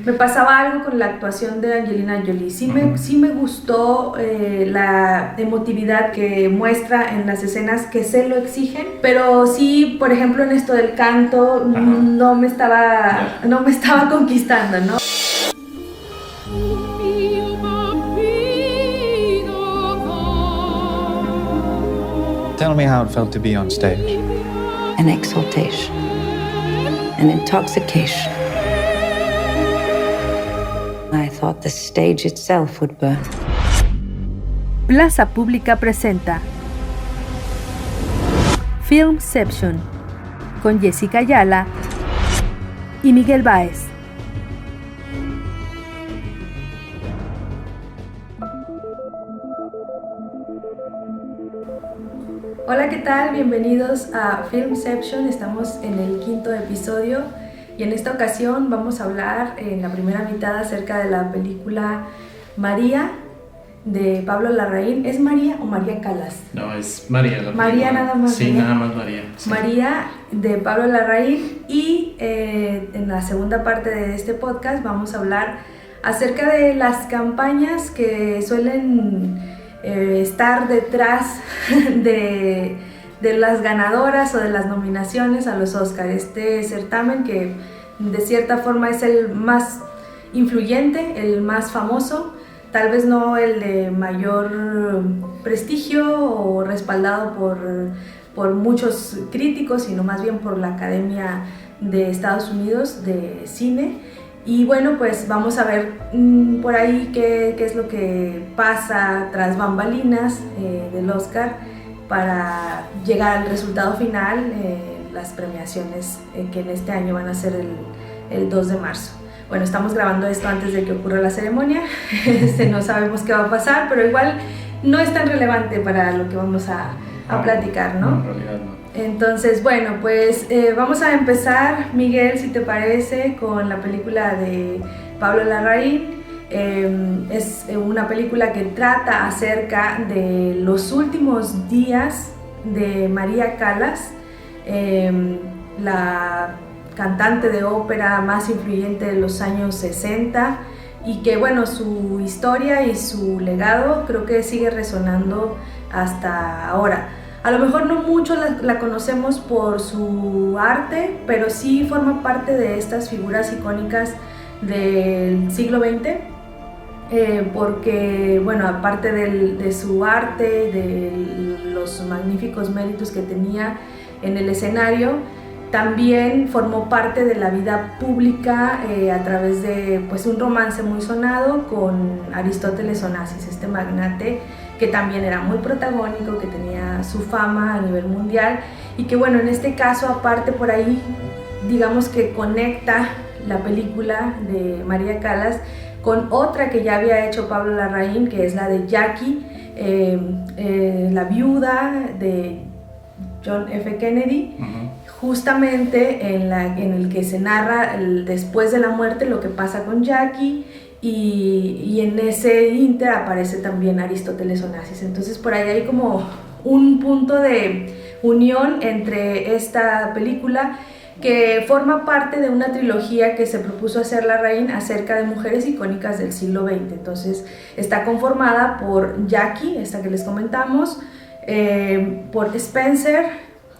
Me pasaba algo con la actuación de Angelina Jolie. Sí me gustó la emotividad que muestra en las escenas que se lo exigen, pero sí, por ejemplo, en esto del canto, no me estaba conquistando, ¿no? Tell me how it felt to be on stage. An exaltation, an intoxication. I thought the stage itself would burn. Plaza Pública presenta Filmception con Jessica Ayala y Miguel Báez. Hola, ¿qué tal? Bienvenidos a Filmception. Estamos en el 5º episodio y en esta ocasión vamos a hablar en la primera mitad acerca de la película María de Pablo Larraín. ¿Es María o María Callas? No, es María. María nada más. Sí, nada más María. Sí. María de Pablo Larraín, y en la segunda parte de este podcast vamos a hablar acerca de las campañas que suelen estar detrás de las ganadoras o de las nominaciones a los Oscar. Este certamen que de cierta forma es el más influyente, el más famoso, tal vez no el de mayor prestigio o respaldado por muchos críticos, sino más bien por la Academia de Estados Unidos de Cine. Y bueno, pues vamos a ver por ahí qué es lo que pasa tras bambalinas del Oscar para llegar al resultado final, las premiaciones que en este año van a ser el 2 de marzo. Bueno, estamos grabando esto antes de que ocurra la ceremonia, no sabemos qué va a pasar, pero igual no es tan relevante para lo que vamos a platicar, ¿no? No, en realidad no. Entonces, bueno, pues vamos a empezar, Miguel, si te parece, con la película de Pablo Larraín. Es una película que trata acerca de los últimos días de María Callas, la cantante de ópera más influyente de los años 60, y que bueno, su historia y su legado creo que sigue resonando hasta ahora. A lo mejor no mucho la conocemos por su arte, pero sí forma parte de estas figuras icónicas del siglo XX, porque, bueno, aparte de su arte, de los magníficos méritos que tenía en el escenario, también formó parte de la vida pública a través de pues, un romance muy sonado con Aristóteles Onassis, este magnate que también era muy protagónico, que tenía su fama a nivel mundial, y que bueno, en este caso aparte por ahí, digamos que conecta la película de María Callas con otra que ya había hecho Pablo Larraín, que es la de Jackie, la viuda de John F. Kennedy, justamente en el que se narra después de la muerte lo que pasa con Jackie, y en ese inter aparece también Aristóteles Onassis. Entonces por ahí hay como un punto de unión entre esta película, que forma parte de una trilogía que se propuso hacer Larraín acerca de mujeres icónicas del siglo XX. Entonces está conformada por Jackie, esta que les comentamos, por Spencer,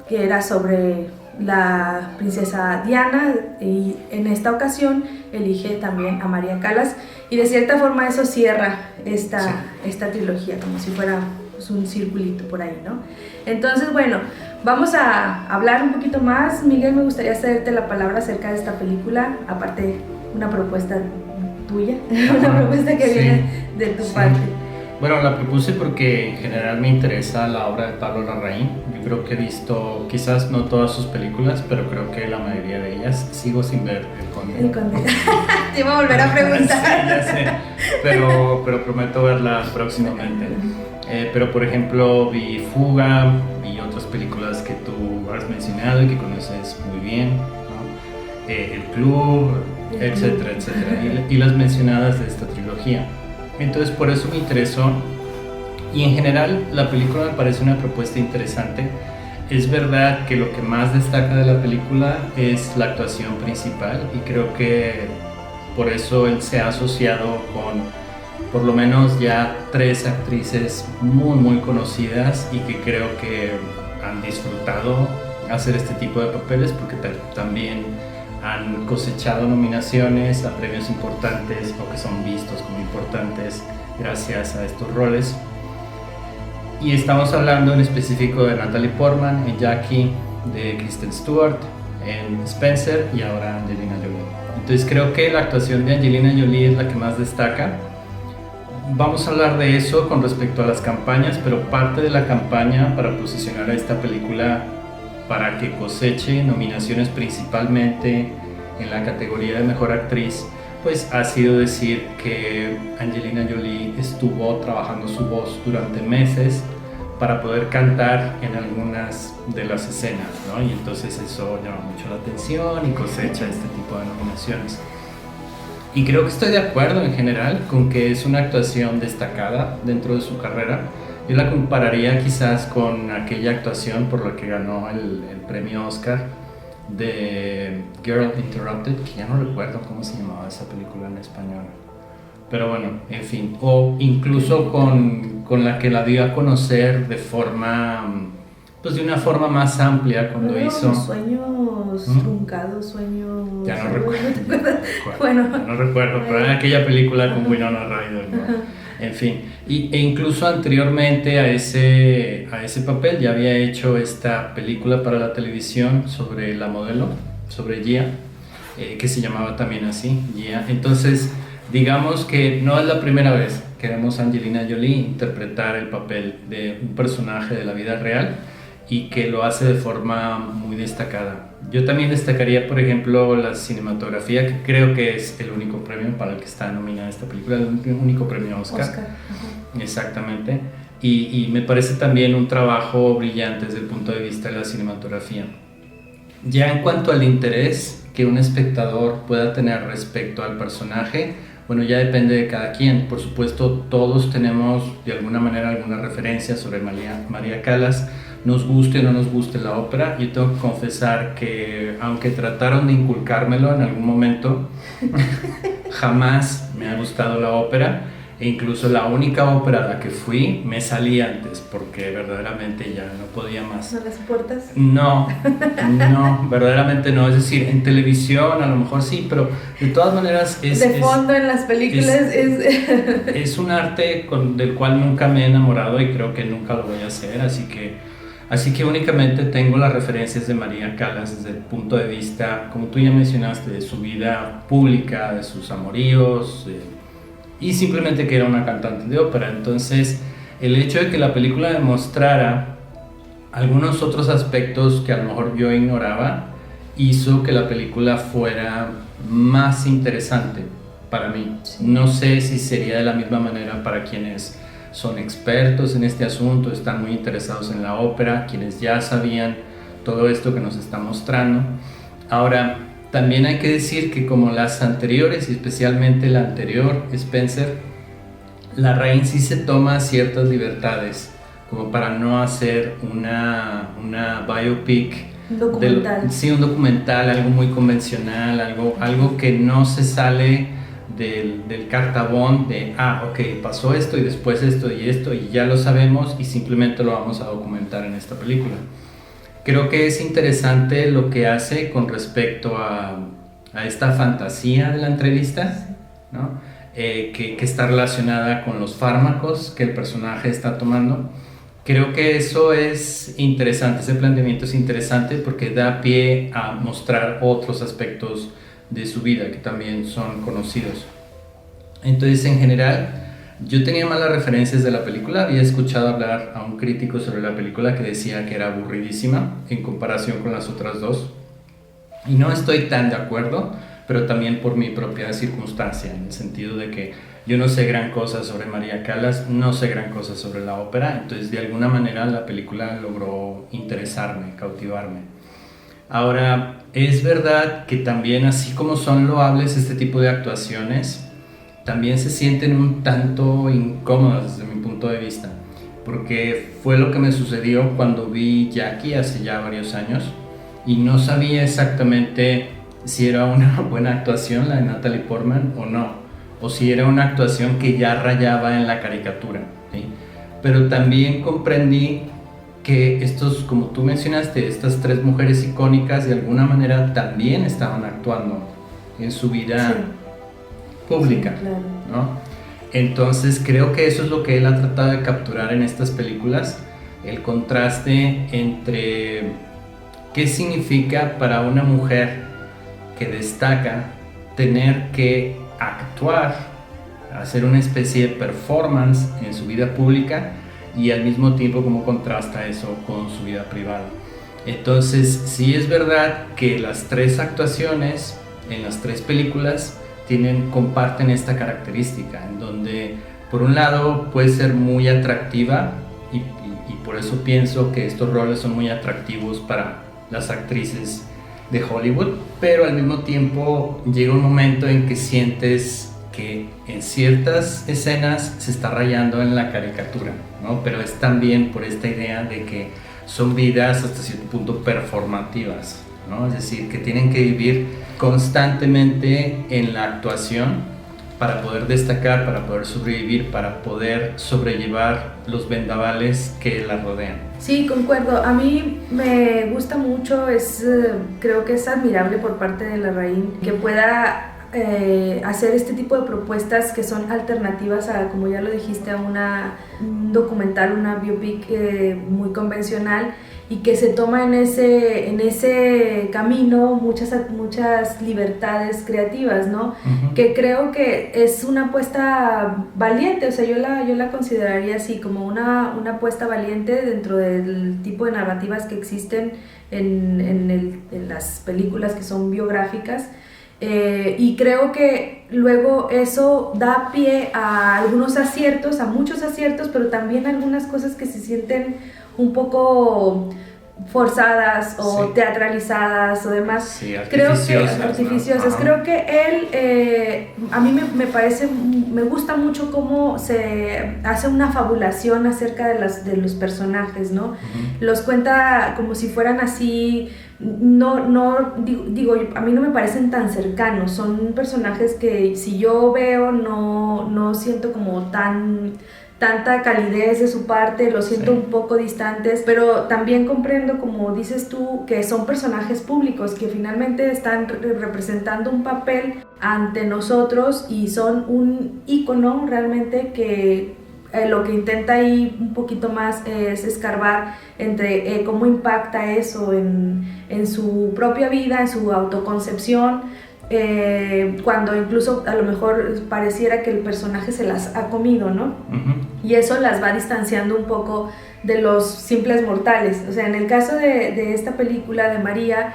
que era sobre la princesa Diana, y en esta ocasión elige también a María Callas, y de cierta forma eso cierra esta trilogía, como si fuera pues, un circulito por ahí, ¿no? Entonces, bueno, vamos a hablar un poquito más. Miguel, me gustaría cederte la palabra acerca de esta película, aparte una propuesta tuya, una propuesta que viene de tu parte. Bueno, la propuse porque en general me interesa la obra de Pablo Larraín. Yo creo que he visto, quizás no todas sus películas, pero creo que la mayoría de ellas. Sigo sin ver El Conde. El Conde. Te iba a volver a preguntar. Sí, ya sé, pero prometo verla próximamente. Pero por ejemplo vi Fuga y otras películas que tú has mencionado y que conoces muy bien, ¿no? El Club, etcétera, etcétera, y las mencionadas de esta trilogía. Entonces por eso me interesó, y en general la película me parece una propuesta interesante. Es verdad que lo que más destaca de la película es la actuación principal, y creo que por eso él se ha asociado con por lo menos ya 3 actrices muy muy conocidas y que creo que han disfrutado hacer este tipo de papeles porque también han cosechado nominaciones a premios importantes o que son vistos como importantes gracias a estos roles. Y estamos hablando en específico de Natalie Portman en Jackie, de Kristen Stewart en Spencer y ahora Angelina Jolie. Entonces creo que la actuación de Angelina Jolie es la que más destaca. Vamos a hablar de eso con respecto a las campañas, pero parte de la campaña para posicionar a esta película para que coseche nominaciones principalmente en la categoría de Mejor Actriz, pues ha sido decir que Angelina Jolie estuvo trabajando su voz durante meses para poder cantar en algunas de las escenas, ¿no? Y entonces eso llama mucho la atención y cosecha este tipo de nominaciones. Y creo que estoy de acuerdo en general con que es una actuación destacada dentro de su carrera. Yo la compararía quizás con aquella actuación por la que ganó el premio Oscar de Girl Interrupted, que ya no recuerdo cómo se llamaba esa película en español. Pero bueno, en fin. O incluso con la que la dio a conocer de forma, pues de una forma más amplia cuando hizo... Sueños truncados, sueños... Ya no recuerdo. Bueno. No recuerdo, pero era aquella película con Winona Ryder, ¿no? En fin, e incluso anteriormente a ese papel ya había hecho esta película para la televisión sobre la modelo, sobre Gia, que se llamaba también así, Gia. Entonces, digamos que no es la primera vez que vemos a Angelina Jolie interpretar el papel de un personaje de la vida real y que lo hace de forma muy destacada. Yo también destacaría, por ejemplo, la cinematografía, que creo que es el único premio para el que está nominada esta película, el único premio Oscar. Exactamente. Y me parece también un trabajo brillante desde el punto de vista de la cinematografía. Ya en cuanto al interés que un espectador pueda tener respecto al personaje, bueno, ya depende de cada quien. Por supuesto, todos tenemos de alguna manera alguna referencia sobre María Callas, nos guste o no nos guste la ópera. Yo tengo que confesar que aunque trataron de inculcármelo en algún momento, jamás me ha gustado la ópera, e incluso la única ópera a la que fui me salí antes porque verdaderamente ya no podía más. ¿No las puertas? No, verdaderamente no. Es decir, en televisión a lo mejor sí, pero de todas maneras de fondo en las películas es un arte del cual nunca me he enamorado y creo que nunca lo voy a hacer, así que únicamente tengo las referencias de María Callas desde el punto de vista, como tú ya mencionaste, de su vida pública, de sus amoríos, y simplemente que era una cantante de ópera. Entonces, el hecho de que la película demostrara algunos otros aspectos que a lo mejor yo ignoraba, hizo que la película fuera más interesante para mí. Sí. No sé si sería de la misma manera para quienes son expertos en este asunto, están muy interesados en la ópera, quienes ya sabían todo esto que nos está mostrando. Ahora, también hay que decir que como las anteriores, y especialmente la anterior, Spencer, la Rain sí se toma ciertas libertades, como para no hacer una biopic. Un documental. Sí, un documental, algo muy convencional, algo que no se sale del cartabón de, ok, pasó esto y después esto y ya lo sabemos y simplemente lo vamos a documentar en esta película. Creo que es interesante lo que hace con respecto a esta fantasía de la entrevista, ¿no? Que está relacionada con los fármacos que el personaje está tomando. Creo que eso es interesante, ese planteamiento es interesante porque da pie a mostrar otros aspectos de su vida que también son conocidos. Entonces, en general, yo tenía malas referencias de la película. Había escuchado hablar a un crítico sobre la película que decía que era aburridísima en comparación con las otras dos, y no estoy tan de acuerdo, pero también por mi propia circunstancia, en el sentido de que yo no sé gran cosa sobre María Callas, no sé gran cosa sobre la ópera, entonces de alguna manera la película logró interesarme, cautivarme. Ahora, es verdad que también, así como son loables este tipo de actuaciones, también se sienten un tanto incómodas desde mi punto de vista, porque fue lo que me sucedió cuando vi Jackie hace ya varios años y no sabía exactamente si era una buena actuación la de Natalie Portman o no, o si era una actuación que ya rayaba en la caricatura, ¿sí? Pero también comprendí que estos, como tú mencionaste, estas tres mujeres icónicas de alguna manera también estaban actuando en su vida pública, sí, claro. ¿no? Entonces creo que eso es lo que él ha tratado de capturar en estas películas, el contraste entre qué significa para una mujer que destaca tener que actuar, hacer una especie de performance en su vida pública, y al mismo tiempo cómo contrasta eso con su vida privada. Entonces sí es verdad que las tres actuaciones en las tres películas comparten esta característica, en donde por un lado puede ser muy atractiva y por eso pienso que estos roles son muy atractivos para las actrices de Hollywood, pero al mismo tiempo llega un momento en que sientes que en ciertas escenas se está rayando en la caricatura, ¿no? Pero es también por esta idea de que son vidas hasta cierto punto performativas, ¿no? Es decir, que tienen que vivir constantemente en la actuación para poder destacar, para poder sobrevivir, para poder sobrellevar los vendavales que la rodean. Sí, concuerdo. A mí me gusta mucho, creo que es admirable por parte de Larraín que pueda hacer este tipo de propuestas que son alternativas a, como ya lo dijiste, a un documental, una biopic muy convencional, y que se toma en ese camino muchas libertades creativas, ¿no? Uh-huh. Que creo que es una apuesta valiente, o sea, yo la consideraría así, como una apuesta valiente dentro del tipo de narrativas que existen en las películas que son biográficas. Y creo que luego eso da pie a algunos aciertos, a muchos aciertos, pero también algunas cosas que se sienten un poco forzadas o teatralizadas o demás. Sí, artificiosas. ¿no? Creo que él, a mí me gusta mucho cómo se hace una fabulación acerca de los personajes, ¿no? Uh-huh. Los cuenta como si fueran así. Digo, a mí no me parecen tan cercanos, son personajes que si yo veo no siento como tanta calidez de su parte, los siento un poco distantes, pero también comprendo, como dices tú, que son personajes públicos que finalmente están representando un papel ante nosotros y son un ícono realmente que lo que intenta ahí un poquito más es escarbar entre cómo impacta eso en su propia vida, en su autoconcepción, cuando incluso a lo mejor pareciera que el personaje se las ha comido, ¿no? Uh-huh. Y eso las va distanciando un poco de los simples mortales. O sea, en el caso de esta película de María,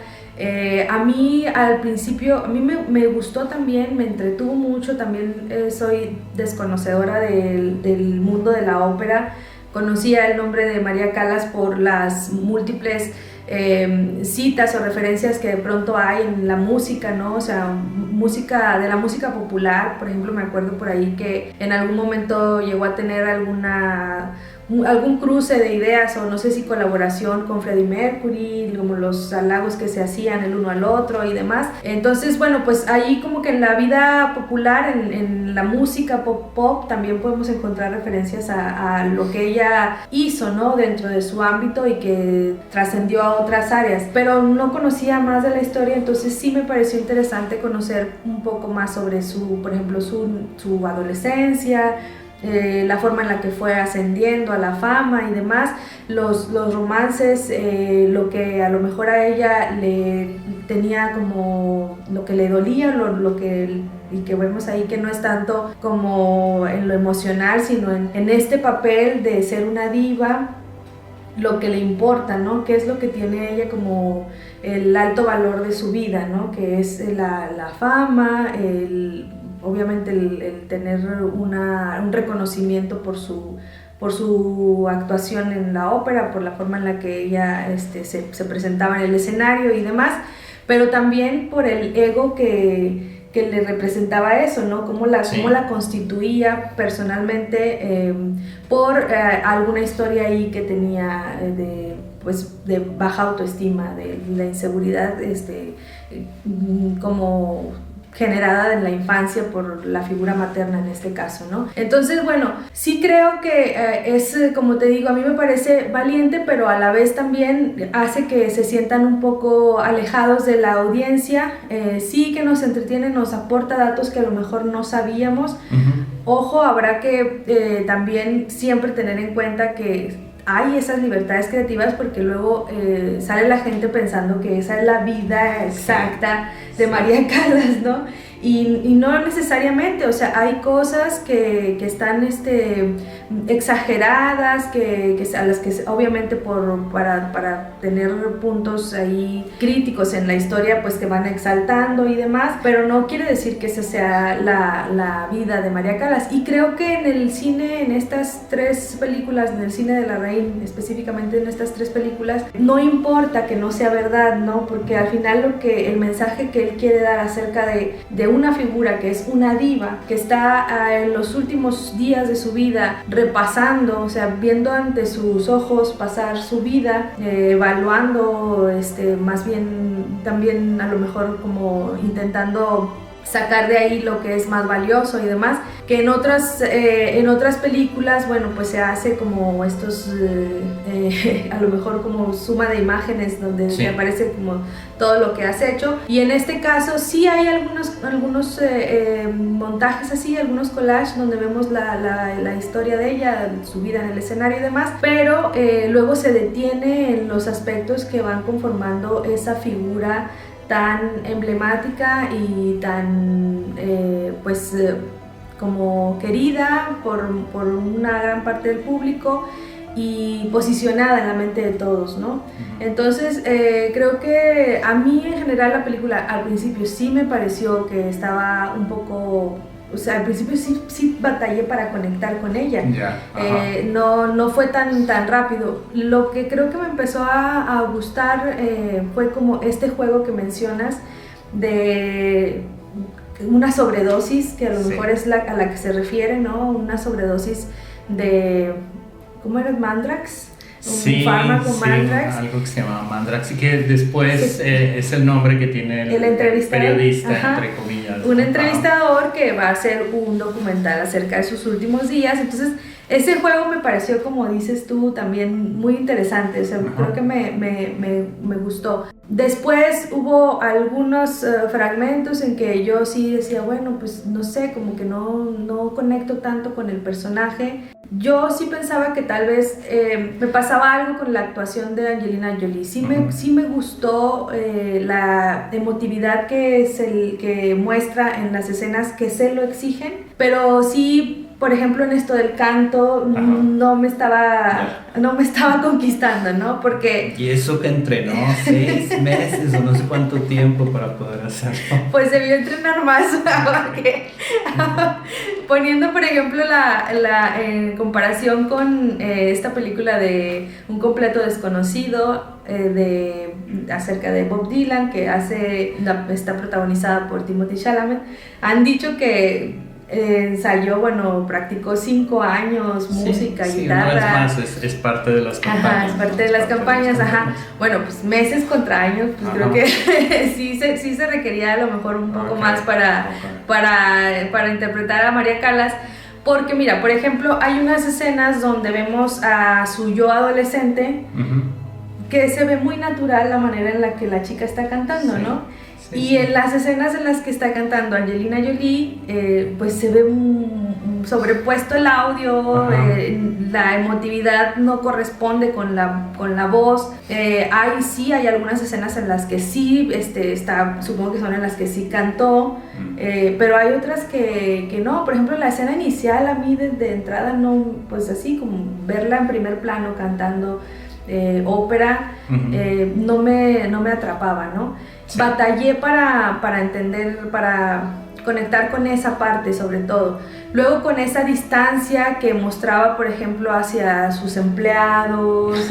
a mí al principio, me gustó también, me entretuvo mucho, también soy desconocedora del mundo de la ópera, conocía el nombre de María Callas por las múltiples citas o referencias que de pronto hay en la música, ¿no? O sea, de la música popular, por ejemplo, me acuerdo por ahí que en algún momento llegó a tener algún cruce de ideas o no sé si colaboración con Freddie Mercury, como los halagos que se hacían el uno al otro y demás. Entonces, bueno, pues ahí como que en la vida popular, en la música pop, también podemos encontrar referencias a lo que ella hizo, ¿no? Dentro de su ámbito y que trascendió a otras áreas, pero no conocía más de la historia, entonces sí me pareció interesante conocer un poco más sobre por ejemplo, su adolescencia, la forma en la que fue ascendiendo a la fama y demás, los romances, lo que a lo mejor a ella le tenía como lo que le dolía, y que vemos ahí que no es tanto como en lo emocional, sino en este papel de ser una diva, lo que le importa, ¿no? ¿Qué es lo que tiene ella como el alto valor de su vida, ¿no? Que es la fama, obviamente el tener un reconocimiento por su actuación en la ópera, por la forma en la que ella se presentaba en el escenario y demás, pero también por el ego que le representaba eso, ¿no? Cómo la constituía personalmente, por alguna historia ahí que tenía de baja autoestima, de la inseguridad como generada en la infancia por la figura materna en este caso, ¿no? Entonces, bueno, sí creo que es, como te digo, a mí me parece valiente, pero a la vez también hace que se sientan un poco alejados de la audiencia. Sí que nos entretiene, nos aporta datos que a lo mejor no sabíamos. Ojo, habrá que también siempre tener en cuenta que hay esas libertades creativas, porque luego sale la gente pensando que esa es la vida exacta de María Callas, ¿no? Y no necesariamente, o sea, hay cosas que están exageradas, a las que obviamente para tener puntos ahí críticos en la historia, pues te van exaltando y demás, pero no quiere decir que esa sea la vida de María Callas. Y creo que en el cine, en estas 3 películas, en el cine de Larraín, específicamente en estas 3 películas, no importa que no sea verdad, ¿no? Porque al final el mensaje que él quiere dar acerca de una figura que es una diva, que está en los últimos días de su vida repasando, o sea, viendo ante sus ojos pasar su vida, evaluando, más bien también a lo mejor como intentando sacar de ahí lo que es más valioso y demás, que en otras películas, bueno, pues se hace como estos, a lo mejor como suma de imágenes donde se aparece como todo lo que has hecho, y en este caso sí hay algunos montajes así, algunos collages donde vemos la historia de ella, su vida en el escenario y demás, pero luego se detiene en los aspectos que van conformando esa figura tan emblemática y tan como querida por una gran parte del público y posicionada en la mente de todos, ¿no? Entonces creo que a mí en general la película al principio sí me pareció que estaba un poco... O sea, al principio sí batallé para conectar con ella. No fue tan rápido. Lo que creo que me empezó a gustar fue como este juego que mencionas de una sobredosis, que a lo mejor es a la que se refiere, ¿no? Una sobredosis de... ¿Cómo era? ¿Mandrax? Un fármaco Mandrax. Algo que se llama Mandrax y que después es el nombre que tiene el periodista, entre comillas. Un entrevistador que va a hacer un documental acerca de sus últimos días. Entonces, ese juego me pareció, como dices tú, también muy interesante. O sea, creo que me gustó. Después hubo algunos fragmentos en que yo sí decía, bueno, pues no sé, como que no conecto tanto con el personaje. Yo sí pensaba que tal vez me pasaba algo con la actuación de Angelina Jolie. Sí me gustó la emotividad que muestra en las escenas que se lo exigen, pero sí, por ejemplo, en esto del canto no me estaba conquistando, ¿no? Porque... Y eso que entrenó 6 meses o no sé cuánto tiempo para poder hacerlo. Pues debió entrenar más, porque poniendo, por ejemplo, en comparación con esta película de Un completo desconocido, acerca de Bob Dylan, que está protagonizada por Timothée Chalamet, han dicho que ensayó, practicó 5 años música, guitarra. Una vez más, es parte de las campañas. Es parte de las campañas, Bueno, pues meses contra años, pues creo que sí se requería a lo mejor un poco más para interpretar a María Callas. Porque mira, por ejemplo, hay unas escenas donde vemos a su yo adolescente, que se ve muy natural la manera en la que la chica está cantando, ¿no? Y en las escenas en las que está cantando Angelina Jolie, pues se ve sobrepuesto el audio, la emotividad no corresponde con la voz. Hay algunas escenas en las que sí, supongo que son en las que sí cantó, pero hay otras que no. Por ejemplo, la escena inicial a mí de entrada no, pues así como verla en primer plano cantando ópera, no me atrapaba, ¿no? Sí. Batallé para entender, para conectar con esa parte sobre todo. Luego con esa distancia que mostraba, por ejemplo, hacia sus empleados,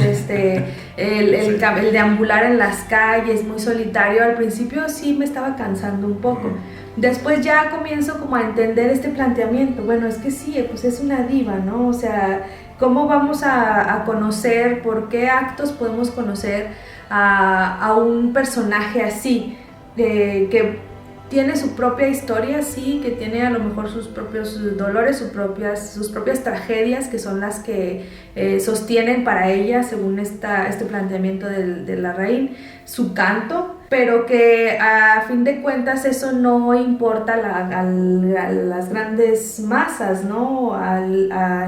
el deambular en las calles, muy solitario, al principio sí me estaba cansando un poco. Después ya comienzo como a entender este planteamiento. Bueno, es que sí, pues es una diva, ¿no? O sea, ¿cómo vamos a conocer, por qué actos podemos conocer a un personaje así? que tiene su propia historia, sí, que tiene a lo mejor sus propios dolores, sus propias tragedias, que son las que sostienen para ella, según este planteamiento de Larraín, su canto, pero que a fin de cuentas eso no importa a las grandes masas, ¿no?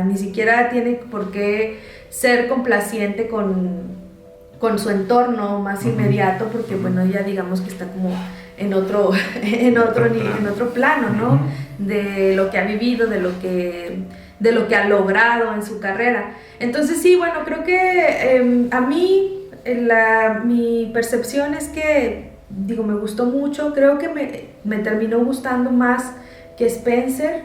Ni siquiera tiene por qué ser complaciente con su entorno más inmediato, porque bueno, ella digamos que está como en otro plano, ¿no? De lo que ha vivido, de lo que ha logrado en su carrera. Entonces sí, bueno, creo que a mí mi percepción es que, digo, me gustó mucho, creo que me terminó gustando más que Spencer.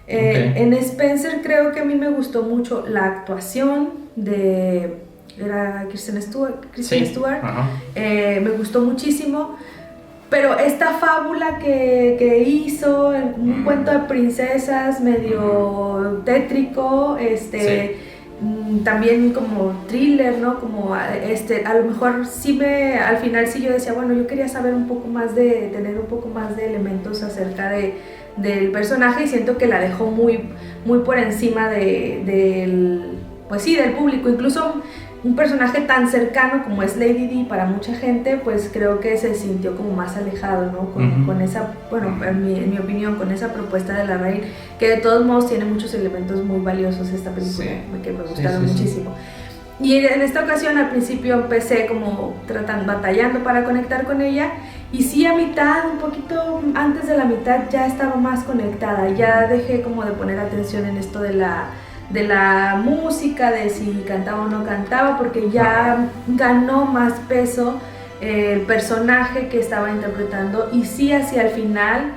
En Spencer creo que a mí me gustó mucho la actuación era Kristen Stewart, me gustó muchísimo. Pero esta fábula que hizo, un cuento de princesas medio tétrico, también como thriller, ¿no? Como a lo mejor sí al final sí yo decía, bueno, yo quería saber un poco más tener un poco más de elementos acerca del personaje, y siento que la dejó muy, muy por encima del público. Incluso un personaje tan cercano como es Lady Di para mucha gente, pues creo que se sintió como más alejado, ¿no? Con esa, bueno, en mi opinión, con esa propuesta de Larraín, que de todos modos tiene muchos elementos muy valiosos esta película, que me gustaron muchísimo. Y en esta ocasión al principio empecé como batallando para conectar con ella, y sí, a mitad, un poquito antes de la mitad ya estaba más conectada, ya dejé como de poner atención en esto de la música, de si cantaba o no cantaba, porque ya ganó más peso el personaje que estaba interpretando, y sí hacia el final,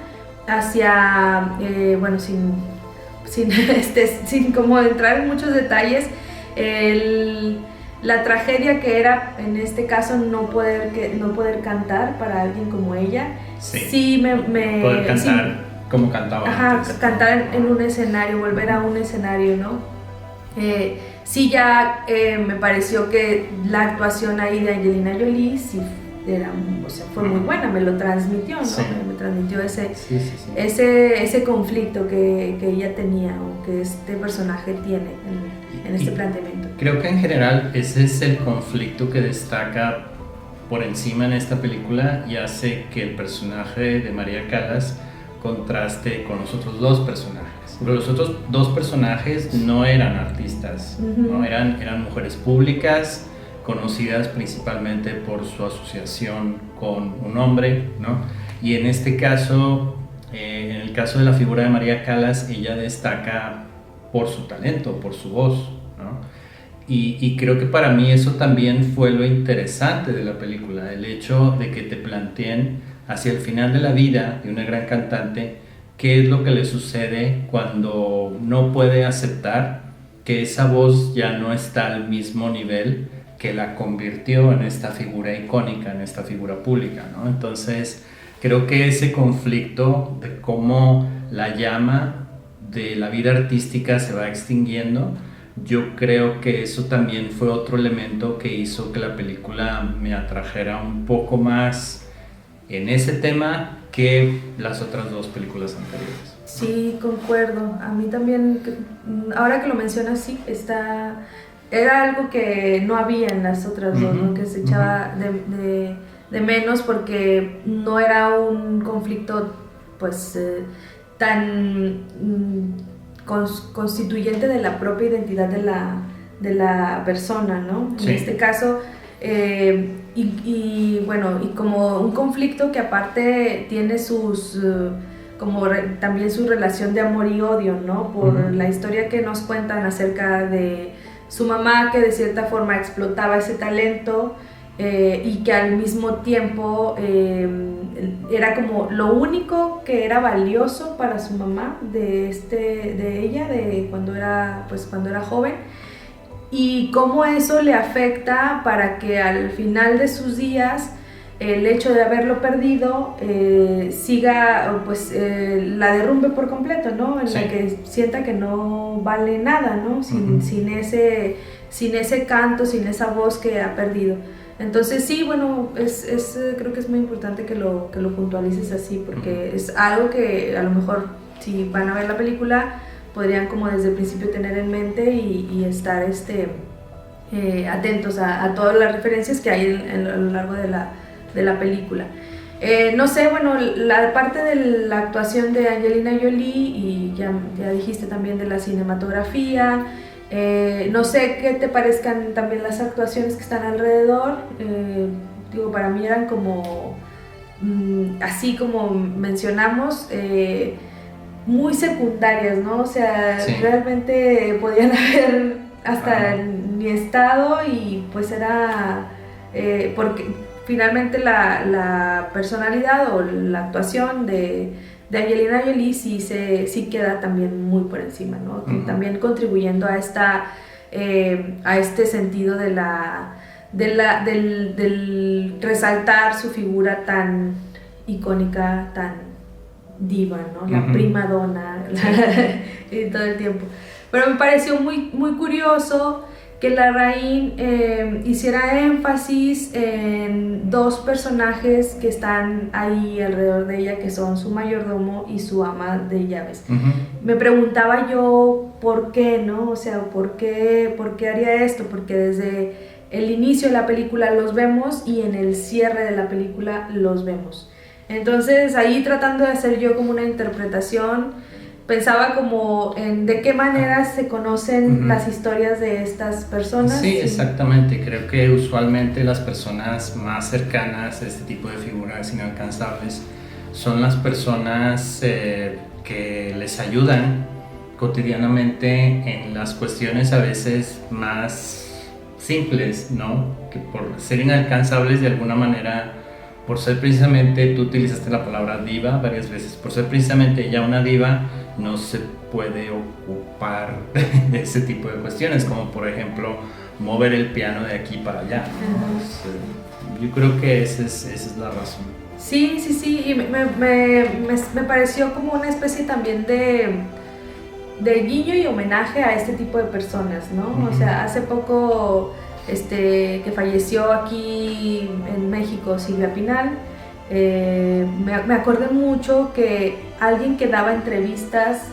bueno, sin como entrar en muchos detalles, la tragedia que era en este caso no poder cantar para alguien como ella, sí poder cantar como cantaba antes. Cantar en un escenario, volver a un escenario, ¿no? Sí, ya me pareció que la actuación ahí de Angelina Jolie sí fue muy buena, me lo transmitió, ¿no? Me transmitió ese conflicto que ella tenía, o que este personaje tiene en este planteamiento. Creo que en general ese es el conflicto que destaca por encima en esta película, y hace que el personaje de María Callas contraste con los otros dos personajes. Pero los otros dos personajes no eran artistas, ¿no? Eran mujeres públicas, conocidas principalmente por su asociación con un hombre, ¿no? Y en este caso, en el caso de la figura de María Callas, ella destaca por su talento, por su voz, ¿no? Y creo que para mí eso también fue lo interesante de la película, el hecho de que te planteen hacia el final de la vida de una gran cantante qué es lo que le sucede cuando no puede aceptar que esa voz ya no está al mismo nivel que la convirtió en esta figura icónica, en esta figura pública, ¿no? Entonces creo que ese conflicto de cómo la llama de la vida artística se va extinguiendo, yo creo que eso también fue otro elemento que hizo que la película me atrajera un poco más en ese tema que las otras dos películas anteriores. Sí, concuerdo. A mí también, ahora que lo mencionas, sí, era algo que no había en las otras dos, ¿no? Que se echaba de menos, porque no era un conflicto pues tan constituyente de la propia identidad de la persona, ¿no? En este caso, bueno, y como un conflicto que aparte tiene también su relación de amor y odio, ¿no? Por la historia que nos cuentan acerca de su mamá, que de cierta forma explotaba ese talento, y que al mismo tiempo era como lo único que era valioso para su mamá de ella, de cuando era joven, y cómo eso le afecta para que al final de sus días el hecho de haberlo perdido siga, pues la derrumbe por completo, ¿no? En la que sienta que no vale nada, ¿no? Sin ese canto, sin esa voz que ha perdido. Entonces sí, bueno, creo que es muy importante que lo puntualices así, porque es algo que a lo mejor si van a ver la película podrían como desde el principio tener en mente y estar atentos a todas las referencias que hay a lo largo de la película. No sé, bueno, la parte de la actuación de Angelina Jolie, y ya dijiste también de la cinematografía, no sé qué te parezcan también las actuaciones que están alrededor. Digo, para mí eran como, así como mencionamos, muy secundarias, ¿no? O sea, sí, realmente podían haber hasta ni estado, y pues era porque finalmente la personalidad o la actuación de Angelina Jolie sí queda también muy por encima, ¿no? Uh-huh. También contribuyendo a este sentido del resaltar su figura tan icónica, tan diva, ¿no? La prima donna, y todo el tiempo. Pero me pareció muy, muy curioso que Larraín hiciera énfasis en dos personajes que están ahí alrededor de ella, que son su mayordomo y su ama de llaves. Uh-huh. Me preguntaba yo por qué, ¿no? O sea, ¿por qué haría esto? Porque desde el inicio de la película los vemos y en el cierre de la película los vemos. Entonces ahí, tratando de hacer yo como una interpretación, pensaba como en de qué manera se conocen, uh-huh, las historias de estas personas. Sí, exactamente. Creo que usualmente las personas más cercanas a este tipo de figuras inalcanzables son las personas que les ayudan cotidianamente en las cuestiones a veces más simples, ¿no? Que por ser inalcanzables de alguna manera, por ser precisamente, tú utilizaste la palabra diva varias veces, por ser precisamente ella una diva, no se puede ocupar de ese tipo de cuestiones, como por ejemplo mover el piano de aquí para allá, ¿no? Uh-huh. Yo creo que esa es la razón. Sí, y me pareció como una especie también de guiño y homenaje a este tipo de personas, ¿no? Uh-huh. O sea, hace poco que falleció aquí en México Silvia Pinal, me acordé mucho que alguien que daba entrevistas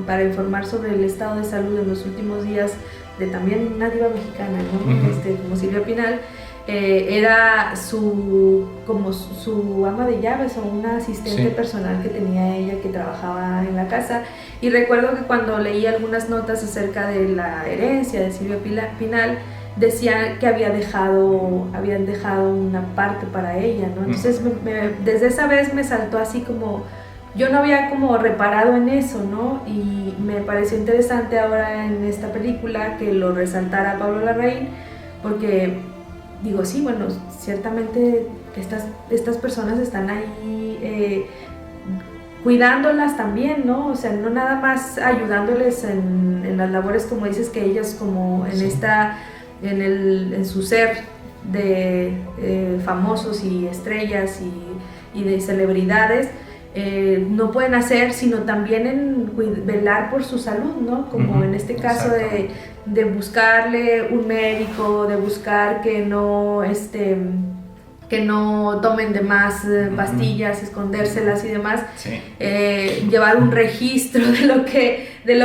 para informar sobre el estado de salud en los últimos días de también una diva mexicana, ¿no? Uh-huh. Como Silvia Pinal, era su ama de llaves o una asistente, sí, personal que tenía ella, que trabajaba en la casa. Y recuerdo que cuando leí algunas notas acerca de la herencia de Silvia Pinal, decían que habían dejado una parte para ella, ¿no? Entonces desde esa vez me saltó así como, yo no había como reparado en eso, ¿no? Y me pareció interesante ahora en esta película que lo resaltara Pablo Larraín, porque digo, sí, bueno, ciertamente estas personas están ahí cuidándolas también, ¿no? O sea, no nada más ayudándoles en las labores, como dices, que ellas como en sí, en su ser de famosos y estrellas y de celebridades, no pueden hacer, sino también en velar por su salud, ¿no? Como uh-huh, en este caso de buscarle un médico, de buscar que no tomen de más pastillas, escondérselas y demás, sí, llevar un registro de lo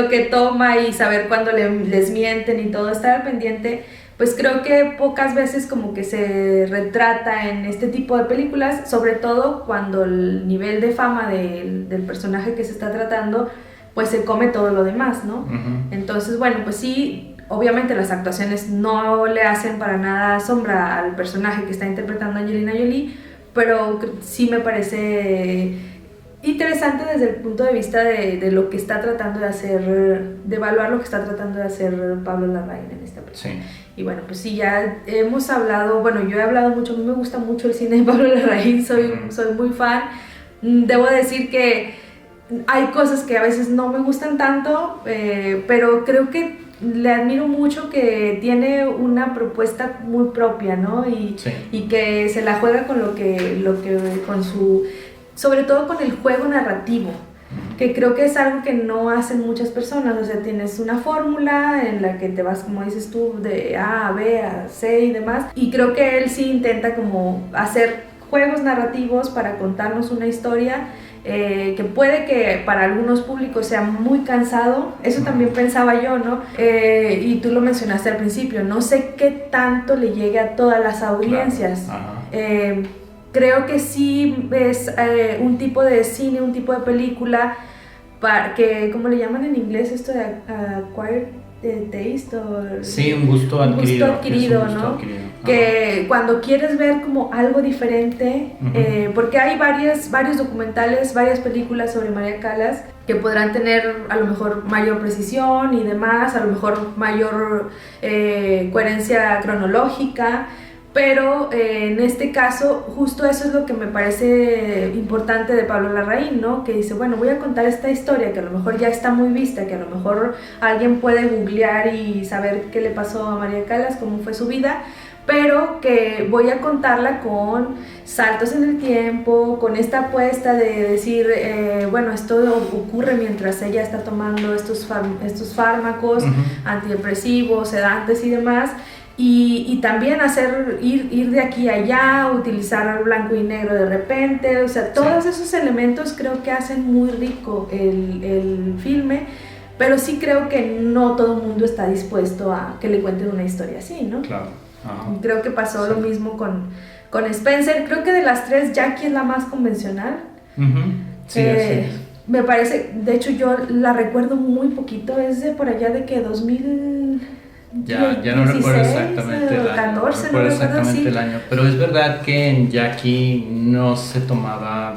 que toma y saber cuándo les mienten y todo, estar al pendiente. Pues creo que pocas veces como que se retrata en este tipo de películas, sobre todo cuando el nivel de fama del personaje que se está tratando, pues se come todo lo demás, ¿no? Uh-huh. Entonces, bueno, pues sí, obviamente las actuaciones no le hacen para nada sombra al personaje que está interpretando Angelina Jolie, pero sí me parece interesante desde el punto de vista de lo que está tratando de hacer, de evaluar lo que está tratando de hacer Pablo Larraín en esta película. Sí. Y bueno, pues sí, ya hemos hablado, bueno, yo he hablado mucho, a mí me gusta mucho el cine de Pablo Larraín, soy muy fan. Debo decir que hay cosas que a veces no me gustan tanto, pero creo que le admiro mucho que tiene una propuesta muy propia, ¿no? Y que se la juega con lo que con su, sobre todo con el juego narrativo. que creo que es algo que no hacen muchas personas. O sea, tienes una fórmula en la que te vas, como dices tú, de A a B a C y demás, y creo que él sí intenta como hacer juegos narrativos para contarnos una historia que puede que para algunos públicos sea muy cansado. Eso también pensaba yo, ¿no? Y tú lo mencionaste al principio, no sé qué tanto le llegue a todas las audiencias. Claro. Creo que sí es un tipo de cine, un tipo de película que, ¿cómo le llaman en inglés esto de acquired taste? Sí, un gusto adquirido. Un gusto adquirido, ¿no? Adquirido. Que cuando quieres ver como algo diferente, porque hay varios documentales, varias películas sobre María Callas que podrán tener a lo mejor mayor precisión y demás, a lo mejor mayor coherencia cronológica, pero en este caso justo eso es lo que me parece importante de Pablo Larraín, ¿no? Que dice, bueno, voy a contar esta historia que a lo mejor ya está muy vista, que a lo mejor alguien puede googlear y saber qué le pasó a María Callas, cómo fue su vida, pero que voy a contarla con saltos en el tiempo, con esta apuesta de decir, bueno, esto ocurre mientras ella está tomando estos fármacos antidepresivos, sedantes y demás, y también ir de aquí a allá, utilizar blanco y negro de repente, o sea, todos esos elementos creo que hacen muy rico el filme, pero sí creo que no todo el mundo está dispuesto a que le cuenten una historia así, ¿no? Claro. Creo que pasó lo mismo con Spencer. Creo que de las tres Jackie es la más convencional. Sí, así. Me parece, de hecho yo la recuerdo muy poquito, es de por allá de que 2000 Ya no recuerdo exactamente el año, 14, no recuerdo exactamente el año, pero es verdad que en Jackie no se tomaba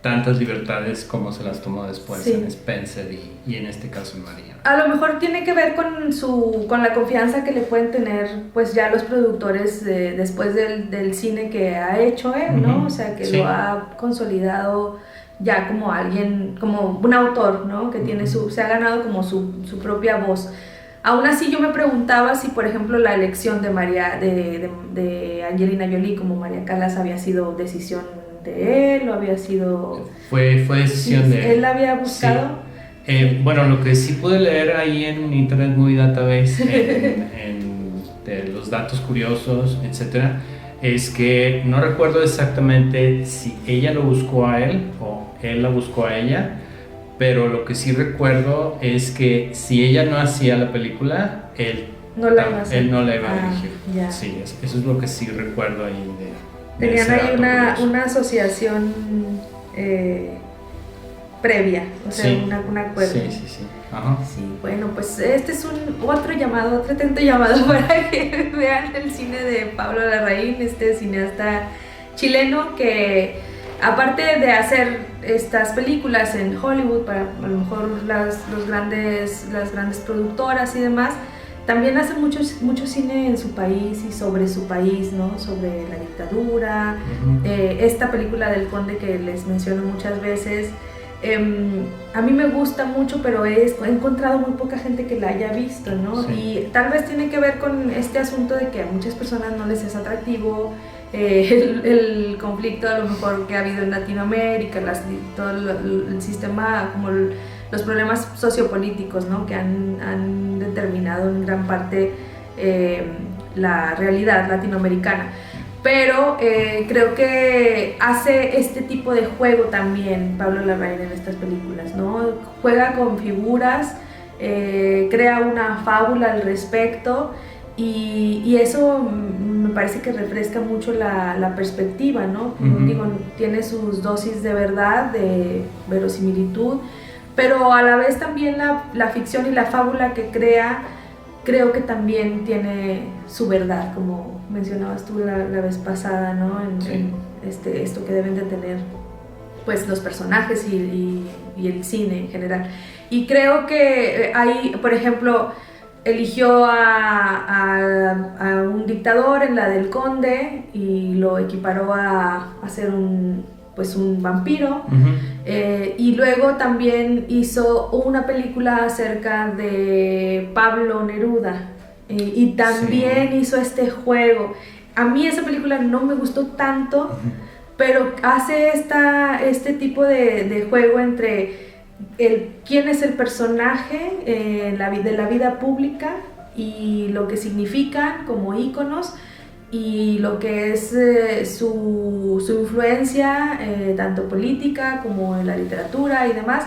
tantas libertades como se las tomó después en Spencer y en este caso en María. A lo mejor tiene que ver con la confianza que le pueden tener pues ya los productores después del cine que ha hecho él, ¿no? O sea, que lo ha consolidado ya como alguien, como un autor, ¿no? Que tiene se ha ganado como su propia voz. Aún así yo me preguntaba si, por ejemplo, la elección de Angelina Jolie como María Callas había sido decisión de él o había sido... Fue decisión de él. ¿Él la había buscado? Sí. Bueno, lo que sí pude leer ahí en Internet Movie Database, de los datos curiosos, etcétera, es que no recuerdo exactamente si ella lo buscó a él o él la buscó a ella, pero lo que sí recuerdo es que si ella no hacía la película, él no la iba a dirigir. Ya. Sí, eso es lo que sí recuerdo ahí de tenían ahí una asociación previa, o sea, un acuerdo. Sí. Ajá. Sí, bueno, pues este es otro atento llamado para que vean el cine de Pablo Larraín, este cineasta chileno que aparte de hacer estas películas en Hollywood para a lo mejor las grandes productoras y demás, también hace mucho cine en su país y sobre su país, ¿no? Sobre la dictadura. Esta película del Conde que les menciono muchas veces, a mí me gusta mucho, pero he encontrado muy poca gente que la haya visto, ¿no? Sí. Y tal vez tiene que ver con este asunto de que a muchas personas no les es atractivo el conflicto a lo mejor que ha habido en Latinoamérica, todo el sistema, como los problemas sociopolíticos, ¿no? Que han determinado en gran parte la realidad latinoamericana. Pero creo que hace este tipo de juego también Pablo Larraín en estas películas, ¿no? Juega con figuras, crea una fábula al respecto y eso me parece que refresca mucho la perspectiva, ¿no? Como digo, tiene sus dosis de verdad, de verosimilitud, pero a la vez también la ficción y la fábula que crea, creo que también tiene su verdad, como mencionabas tú la vez pasada, ¿no? En esto que deben de tener pues los personajes y el cine en general. Y creo que hay, por ejemplo, eligió a un dictador en la del Conde y lo equiparó a ser un vampiro. Y luego también hizo una película acerca de Pablo Neruda y también hizo este juego. A mí esa película no me gustó tanto, pero hace este tipo de juego entre quién es el personaje de la vida pública y lo que significan como íconos y lo que es su influencia tanto política como en la literatura y demás,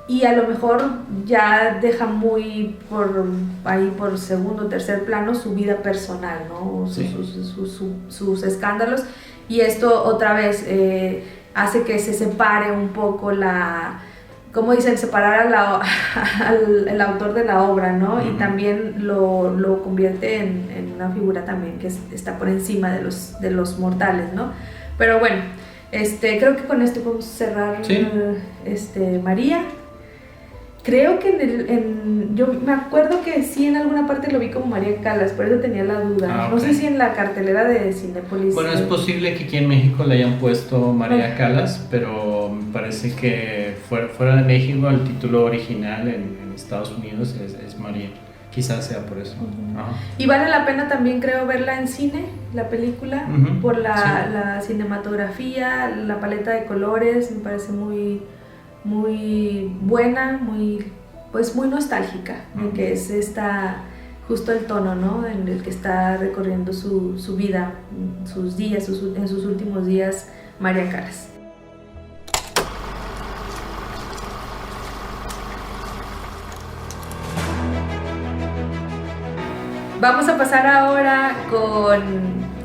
y a lo mejor ya deja muy por segundo o tercer plano su vida personal, ¿no? Sí. Sus escándalos, y esto otra vez hace que se separe un poco como dicen, separar al autor de la obra, ¿no? Uh-huh. Y también lo convierte en una figura también que está por encima de los mortales, ¿no? Pero bueno, creo que con esto podemos cerrar. Sí. María. Creo que yo me acuerdo que sí en alguna parte lo vi como María Callas, por eso tenía la duda. No sé si en la cartelera de Cinépolis. Bueno, es posible que aquí en México le hayan puesto María Callas, pero me parece que fuera de México el título original en Estados Unidos es María. Quizás sea por eso. Uh-huh. Ajá. Y vale la pena también, creo, verla en cine, la película, Uh-huh. por Sí. la cinematografía, la paleta de colores, me parece muy buena, muy nostálgica, Uh-huh. que es justo el tono, ¿no? En el que está recorriendo su vida, sus días, en sus últimos días, María Callas. Vamos a pasar ahora con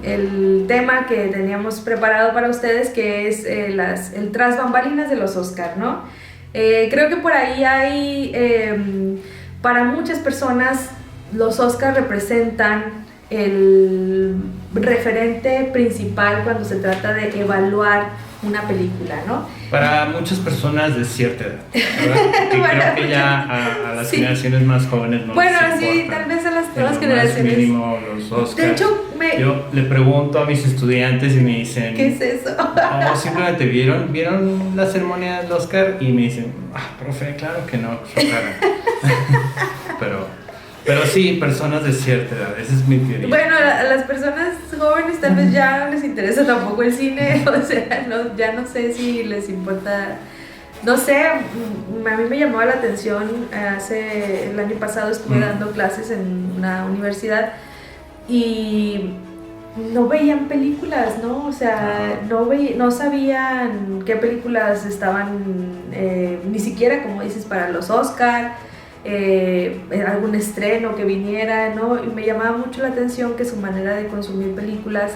el tema que teníamos preparado para ustedes, que es el tras bambalinas de los Oscar, ¿no? Creo que por ahí hay, para muchas personas, los Oscar representan el referente principal cuando se trata de evaluar una película, ¿no? Para muchas personas de cierta edad, ¿verdad? Porque creo que ya a las generaciones más jóvenes no les importa. Sí, tal vez a las nuevas Más generaciones. mínimo los Oscars. De hecho, yo le pregunto a mis estudiantes y me dicen, ¿qué es eso? No, simplemente vieron la ceremonia del Oscar y me dicen, profe, claro que no, pero sí, personas de cierta edad, esa es mi teoría. Bueno, a las personas jóvenes tal vez ya no les interesa tampoco el cine, o sea, ya no sé si les importa, no sé, a mí me llamó la atención, el año pasado estuve dando clases en una universidad y no veían películas, ¿no? O sea, no sabían qué películas estaban, ni siquiera, como dices, para los Oscar. Algún estreno que viniera, ¿no? Y me llamaba mucho la atención que su manera de consumir películas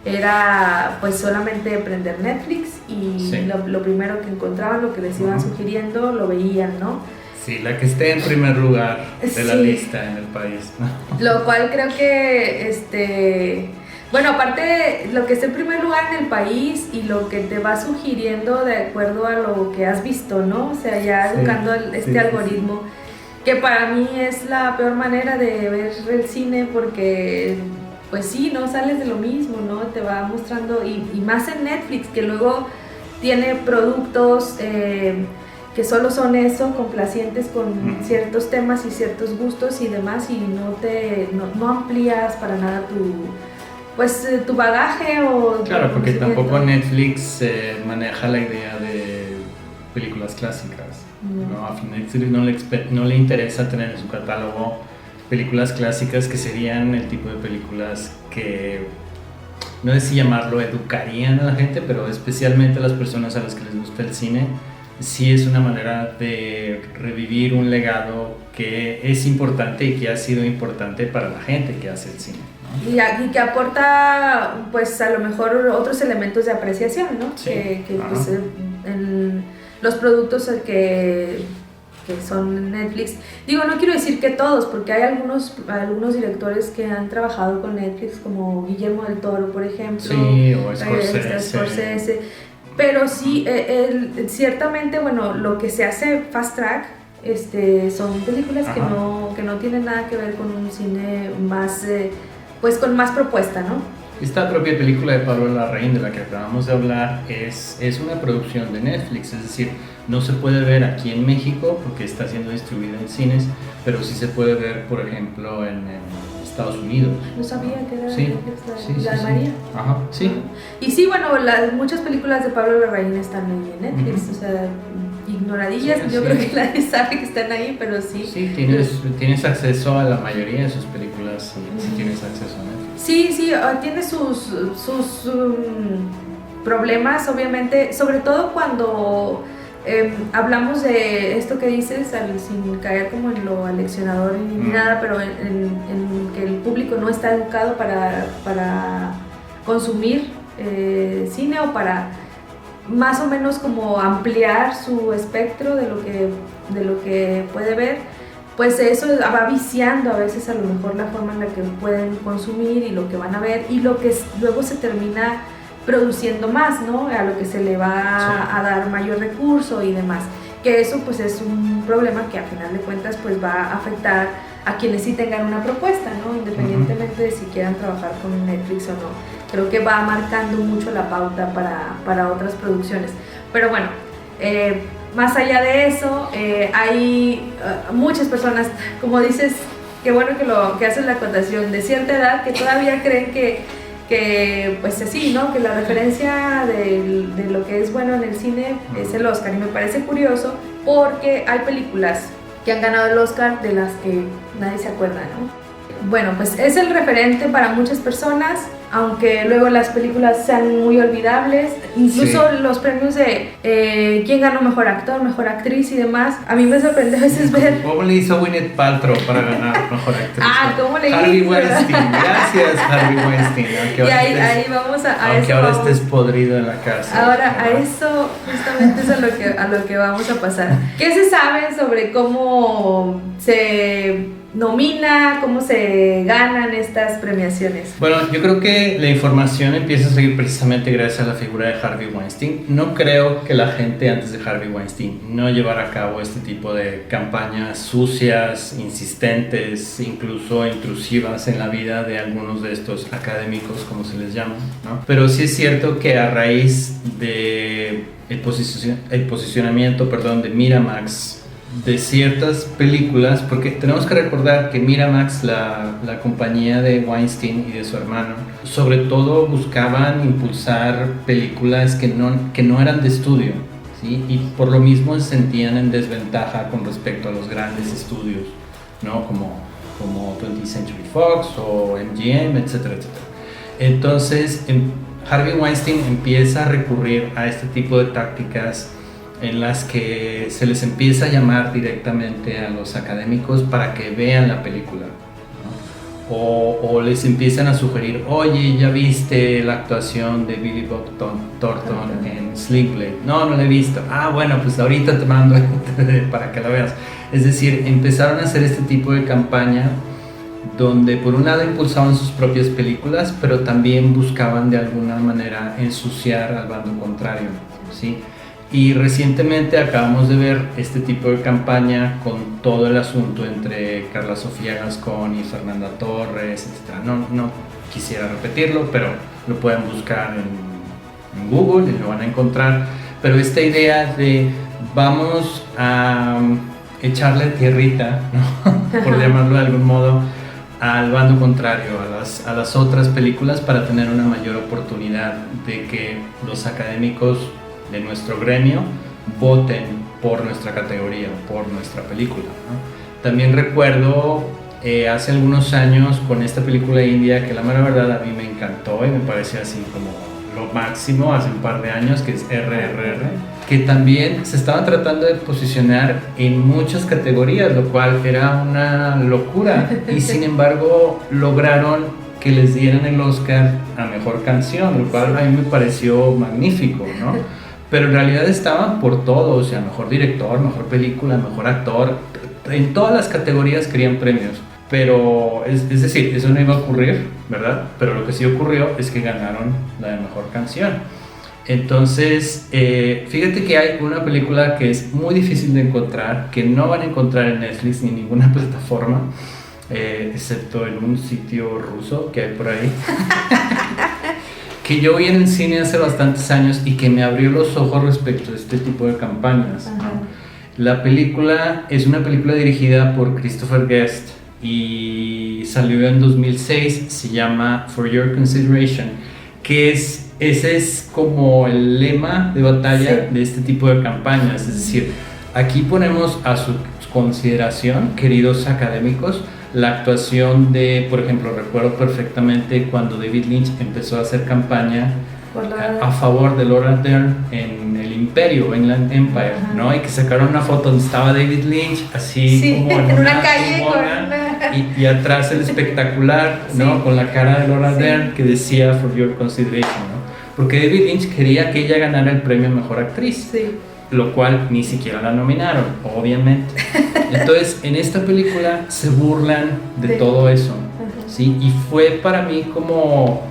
era pues solamente prender Netflix y sí. lo primero que encontraban, lo que les iban sugiriendo, lo veían, ¿no? Sí, la que esté en primer lugar de la Sí. lista en el país, ¿no? Lo cual creo que bueno, aparte lo que está en primer lugar en el país y lo que te va sugiriendo de acuerdo a lo que has visto, ¿no? O sea, ya Sí, educando sí, algoritmo, que para mí es la peor manera de ver el cine porque, pues sí, no sales de lo mismo, ¿no? Te va mostrando, y más en Netflix, que luego tiene productos que solo son eso, complacientes con ciertos temas y ciertos gustos y demás, y no amplías para nada tu bagaje o... Claro, porque conocimiento. tampoco Netflix maneja la idea de películas clásicas, ¿no? A Netflix no le interesa tener en su catálogo películas clásicas que serían el tipo de películas que, no sé si llamarlo educarían a la gente, pero especialmente a las personas a las que les gusta el cine, sí es una manera de revivir un legado que es importante y que ha sido importante para la gente que hace el cine, ¿no? Y que aporta, pues, a lo mejor otros elementos de apreciación, ¿no? Sí. Que pues, en los productos que son en Netflix. Digo, no quiero decir que todos, porque hay algunos directores que han trabajado con Netflix, como Guillermo del Toro, por ejemplo. Sí, o Scorsese. Scorsese. Pero sí, ciertamente, bueno, lo que se hace fast track son películas que no tienen nada que ver con un cine más, pues con más propuesta, ¿no? Esta propia película de Pablo Larraín, de la que acabamos de hablar, es una producción de Netflix, es decir, no se puede ver aquí en México porque está siendo distribuida en cines, pero sí se puede ver, por ejemplo, en Estados Unidos. No sabía que era Sí, Netflix, la de María. Ajá, sí. Y sí, bueno, muchas películas de Pablo Larraín están ahí en Netflix, o sea, ignoradillas, Sí, yo sí. creo que nadie sabe que están ahí, pero sí. Sí, tienes acceso a la mayoría de sus películas si tienes acceso a Netflix. Sí, tiene sus problemas, obviamente, sobre todo cuando hablamos de esto que dices, sin caer como en lo aleccionador ni nada, pero en que el público no está educado para consumir cine o para más o menos como ampliar su espectro de lo que puede ver. Pues eso va viciando a veces a lo mejor la forma en la que pueden consumir y lo que van a ver y lo que luego se termina produciendo más, ¿no? A lo que se le va a dar mayor recurso y demás. Que eso pues es un problema que a final de cuentas pues va a afectar a quienes sí tengan una propuesta, ¿no? Independientemente de si quieran trabajar con Netflix o no. Creo que va marcando mucho la pauta para otras producciones. Pero bueno, más allá de eso, hay muchas personas, como dices, qué bueno que haces la acotación, de cierta edad que todavía creen que pues así, ¿no? Que la referencia de lo que es bueno en el cine es el Oscar. Y me parece curioso porque hay películas que han ganado el Oscar de las que nadie se acuerda, ¿no? Bueno, pues es el referente para muchas personas, aunque luego las películas sean muy olvidables, incluso los premios de quién ganó mejor actor, mejor actriz y demás, a mí me sorprende a veces ver. ¿Cómo le hizo Gwyneth Paltrow para ganar mejor actriz? ¿Cómo le hizo? Harvey Weinstein, gracias Harvey Weinstein. Y ahí vamos a aunque eso. Ahora Vamos. estés podrido en la cárcel. Ahora, a eso justamente es a lo que vamos a pasar. ¿Qué se sabe sobre cómo se nomina, cómo se ganan estas premiaciones? Bueno, yo creo que la información empieza a seguir precisamente gracias a la figura de Harvey Weinstein. No creo que la gente antes de Harvey Weinstein no llevara a cabo este tipo de campañas sucias, insistentes, incluso intrusivas en la vida de algunos de estos académicos, como se les llama, ¿no? Pero sí es cierto que a raíz de el posicionamiento, de Miramax, de ciertas películas, porque tenemos que recordar que Miramax, la compañía de Weinstein y de su hermano, sobre todo buscaban impulsar películas que no eran de estudio, ¿sí? Y por lo mismo se sentían en desventaja con respecto a los grandes estudios, ¿no? Como 20th Century Fox o MGM, etcétera, etcétera. Entonces Harvey Weinstein empieza a recurrir a este tipo de tácticas en las que se les empieza a llamar directamente a los académicos para que vean la película, ¿no? O les empiezan a sugerir, oye, ¿ya viste la actuación de Billy Bob Thornton en Sling Blade? No la he visto. Bueno, pues ahorita te mando para que la veas. Es decir, empezaron a hacer este tipo de campaña donde por un lado impulsaban sus propias películas, pero también buscaban de alguna manera ensuciar al bando contrario, ¿sí? Y recientemente acabamos de ver este tipo de campaña con todo el asunto entre Carla Sofía Gascón y Fernanda Torres, etc. No quisiera repetirlo, pero lo pueden buscar en Google y lo van a encontrar. Pero esta idea de vamos a echarle tierrita, ¿no? Por llamarlo de algún modo, al bando contrario, a las otras películas, para tener una mayor oportunidad de que los académicos de nuestro gremio voten por nuestra categoría, por nuestra película, ¿no? También recuerdo hace algunos años con esta película india que la mera verdad a mí me encantó y me parecía así como lo máximo hace un par de años, que es RRR, que también se estaba tratando de posicionar en muchas categorías, lo cual era una locura, y sin embargo lograron que les dieran el Oscar a Mejor Canción, lo cual a mí me pareció magnífico, ¿no? Pero en realidad estaban por todo, o sea, Mejor Director, Mejor Película, Mejor Actor, en todas las categorías querían premios. Pero, es decir, eso no iba a ocurrir, ¿verdad? Pero lo que sí ocurrió es que ganaron la de Mejor Canción. Entonces, fíjate que hay una película que es muy difícil de encontrar, que no van a encontrar en Netflix ni en ninguna plataforma, excepto en un sitio ruso que hay por ahí, que yo vi en el cine hace bastantes años y que me abrió los ojos respecto a este tipo de campañas, ¿no? La película es una película dirigida por Christopher Guest y salió en 2006, se llama For Your Consideration, que ese es como el lema de batalla de este tipo de campañas, es decir, Aquí ponemos a su consideración, queridos académicos, la actuación de, por ejemplo, recuerdo perfectamente cuando David Lynch empezó a hacer campaña a favor de Laura Dern en el Imperio, Inland Empire, ¿no? Y que sacaron una foto donde estaba David Lynch así como en una calle y atrás el espectacular, ¿no? Con la cara de Laura Dern que decía For Your Consideration, ¿no? Porque David Lynch quería que ella ganara el premio a Mejor Actriz, lo cual ni siquiera la nominaron, obviamente. Entonces, en esta película se burlan de todo eso, ¿sí? Y fue para mí como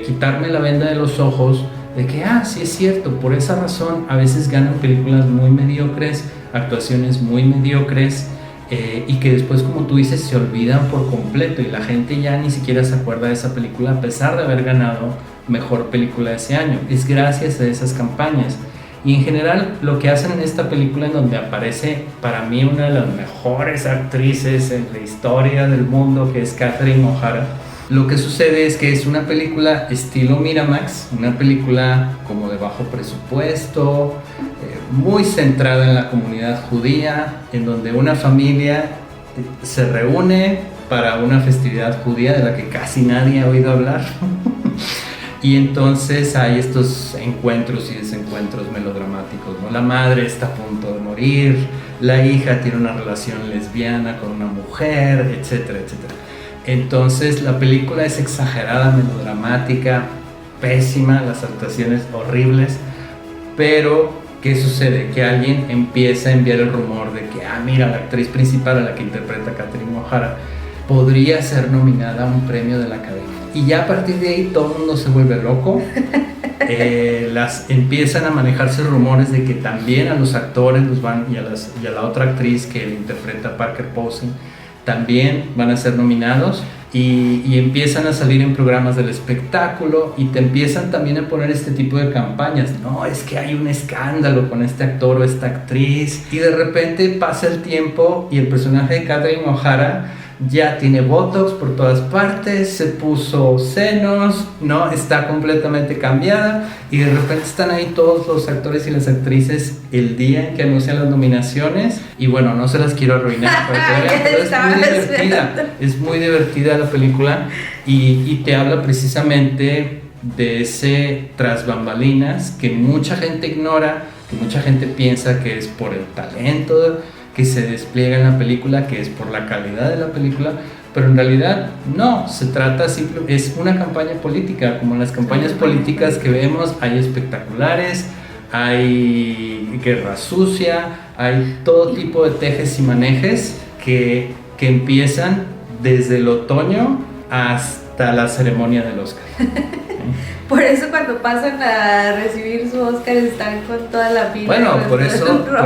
quitarme la venda de los ojos de que, sí es cierto, por esa razón a veces ganan películas muy mediocres, actuaciones muy mediocres, y que después, como tú dices, se olvidan por completo y la gente ya ni siquiera se acuerda de esa película a pesar de haber ganado Mejor Película de ese año. Es gracias a esas campañas. Y en general lo que hacen en esta película, en donde aparece para mí una de las mejores actrices en la historia del mundo, que es Catherine O'Hara, lo que sucede es que es una película estilo Miramax, una película como de bajo presupuesto, muy centrada en la comunidad judía, en donde una familia se reúne para una festividad judía de la que casi nadie ha oído hablar. Y entonces hay estos encuentros y desencuentros melodramáticos, ¿no? La madre está a punto de morir, la hija tiene una relación lesbiana con una mujer, etcétera, etcétera. Entonces la película es exagerada, melodramática, pésima, las actuaciones horribles, pero ¿qué sucede? Que alguien empieza a enviar el rumor de que, mira, la actriz principal, a la que interpreta Catherine O'Hara, podría ser nominada a un premio de la Academia. Y ya a partir de ahí todo el mundo se vuelve loco. Empiezan a manejarse rumores de que también a los actores los van, y a la otra actriz que interpreta Parker Posey también van a ser nominados, y empiezan a salir en programas del espectáculo y te empiezan también a poner este tipo de campañas. No, es que hay un escándalo con este actor o esta actriz, y de repente pasa el tiempo y el personaje de Catherine O'Hara ya tiene botox por todas partes, se puso senos, ¿no? Está completamente cambiada, y de repente están ahí todos los actores y las actrices el día en que anuncian las nominaciones, y bueno, no se las quiero arruinar para que vean, pero es muy divertida la película, y te habla precisamente de ese tras bambalinas que mucha gente ignora, que mucha gente piensa que es por el talento que se despliega en la película, que es por la calidad de la película, pero en realidad no, se trata es una campaña política, como las campañas políticas que vemos. Hay espectaculares, hay guerra sucia, hay todo tipo de tejes y manejes que empiezan desde el otoño hasta la ceremonia del Oscar. Por eso cuando pasan a recibir su Oscar están con toda la pila. Bueno, por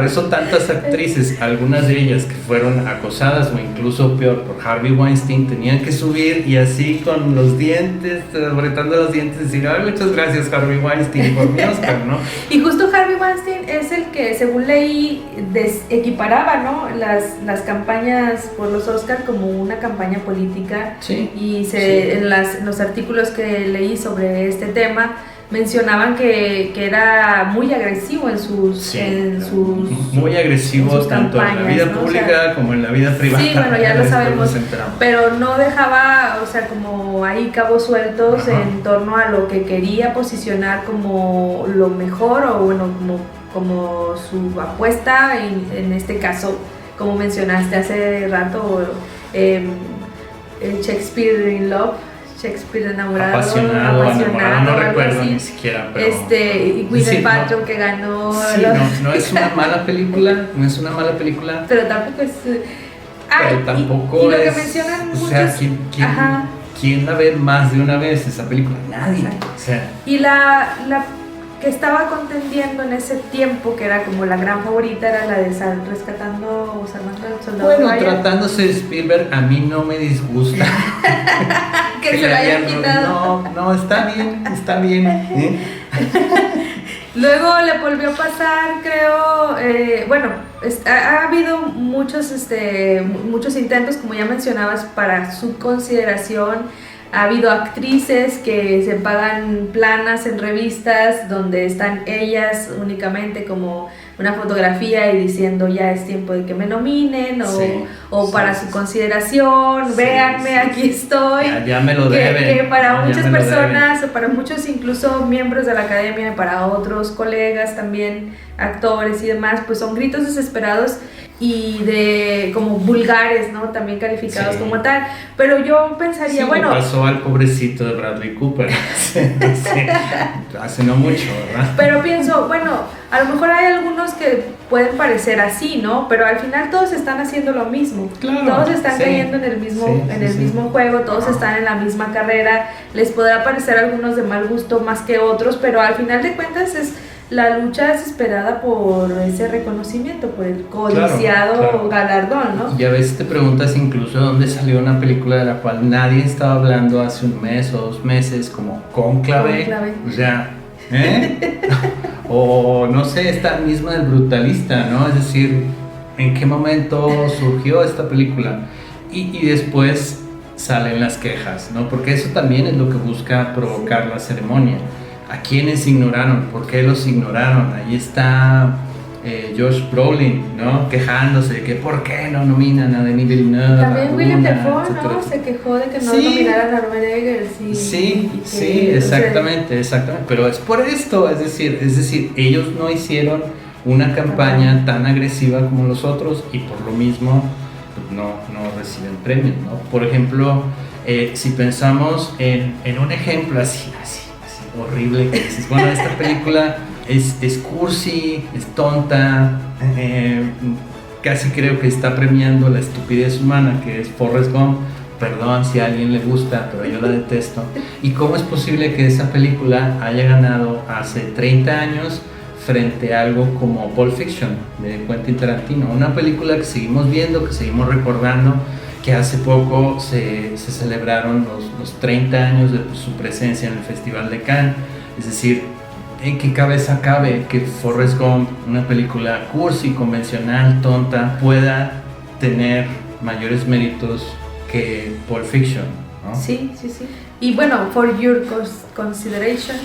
eso tantas actrices, algunas de ellas que fueron acosadas o incluso peor por Harvey Weinstein, tenían que subir y así con los dientes, apretando los dientes, decir, muchas gracias Harvey Weinstein por mi Oscar, ¿no? Y justo Harvey Weinstein es el que, según leí, equiparaba, ¿no? las campañas por los Oscar como una campaña política. Sí, y en los artículos que leí sobre este tema mencionaban que era muy agresivo en sus muy agresivo en sus tanto en la vida pública, ¿no? O sea, como en la vida privada. Sí, bueno, ya lo sabemos, pero no dejaba, o sea, como ahí cabos sueltos en torno a lo que quería posicionar como lo mejor, o bueno, como su apuesta, en este caso, como mencionaste hace rato, Shakespeare in Love, Shakespeare enamorado, apasionado, no recuerdo así, ni siquiera, pero y Gwyneth Paltrow que ganó. Sí, no es una mala película, pero tampoco es. Pero tampoco y lo es. Que mencionan muchos, o sea, ¿quién la ve más de una vez esa película? Nadie. O sea. Y la que estaba contendiendo en ese tiempo, que era como la gran favorita, era la de Rescatando o Salvando al Soldado Ryan. Bueno, tratándose de Spielberg, a mí no me disgusta. que se lo hayan quitado. No, está bien. Luego le volvió a pasar, creo, ha habido muchos intentos, como ya mencionabas, para su consideración. Ha habido actrices que se pagan planas en revistas donde están ellas únicamente como una fotografía y diciendo ya es tiempo de que me nominen o para su consideración, véanme, aquí estoy. Ya me lo deben. Que para muchas personas o para muchos incluso miembros de la academia y para otros colegas también, actores y demás, pues son gritos desesperados y de como vulgares, ¿no? También calificados como tal. Pero yo pensaría, bueno... pasó al pobrecito de Bradley Cooper hace no mucho, ¿verdad? Pero pienso, bueno, a lo mejor hay algunos que pueden parecer así, ¿no? Pero al final todos están haciendo lo mismo. Claro, todos están cayendo en el mismo juego, todos están en la misma carrera. Les podrá parecer algunos de mal gusto más que otros, pero al final de cuentas es la lucha desesperada por ese reconocimiento, por el codiciado galardón, ¿no? Y a veces te preguntas incluso dónde salió una película de la cual nadie estaba hablando hace un mes o 2 meses, como Cónclave. O sea, o no sé, esta misma del Brutalista, ¿no? Es decir, ¿en qué momento surgió esta película? Y después salen las quejas, ¿no? Porque eso también es lo que busca provocar la ceremonia. ¿A quiénes ignoraron? ¿Por qué los ignoraron? Ahí está Josh Brolin, ¿no? Quejándose de que ¿por qué no nominan a Denis Villeneuve? También William Dafoe, ¿no? Se quejó de que no nominaran a Robert Eggers. Sí, exactamente. Pero es por esto, es decir, ellos no hicieron una campaña tan agresiva como los otros y por lo mismo pues, no reciben premios, ¿no? Por ejemplo, si pensamos en un ejemplo así horrible que dices, bueno, esta película es cursi, es tonta, casi creo que está premiando la estupidez humana, que es Forrest Gump. Perdón si a alguien le gusta, pero yo la detesto. ¿Y cómo es posible que esa película haya ganado hace 30 años frente a algo como Pulp Fiction de Quentin Tarantino? Una película que seguimos viendo, que seguimos recordando, que hace poco se celebraron los 30 años de su presencia en el Festival de Cannes. Es decir, ¿en qué cabeza cabe que Forrest Gump, una película cursi, convencional, tonta, pueda tener mayores méritos que Pulp Fiction, ¿no? Sí. Y bueno, for your consideration,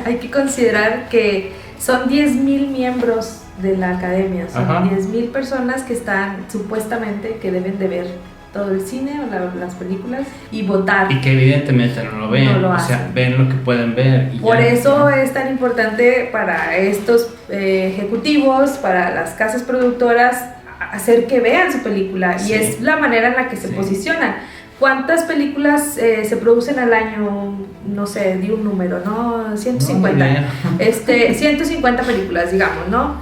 hay que considerar que son 10,000 miembros de la academia, son 10,000 personas que están supuestamente que deben de ver todo el cine o las películas y votar. Y que evidentemente no lo ven, o sea, ven lo que pueden ver. Y por eso es tan importante para estos ejecutivos, para las casas productoras, hacer que vean su película. Y es la manera en la que se posicionan. ¿Cuántas películas se producen al año? No sé, di un número, ¿no? 150. 150 películas, digamos, ¿no?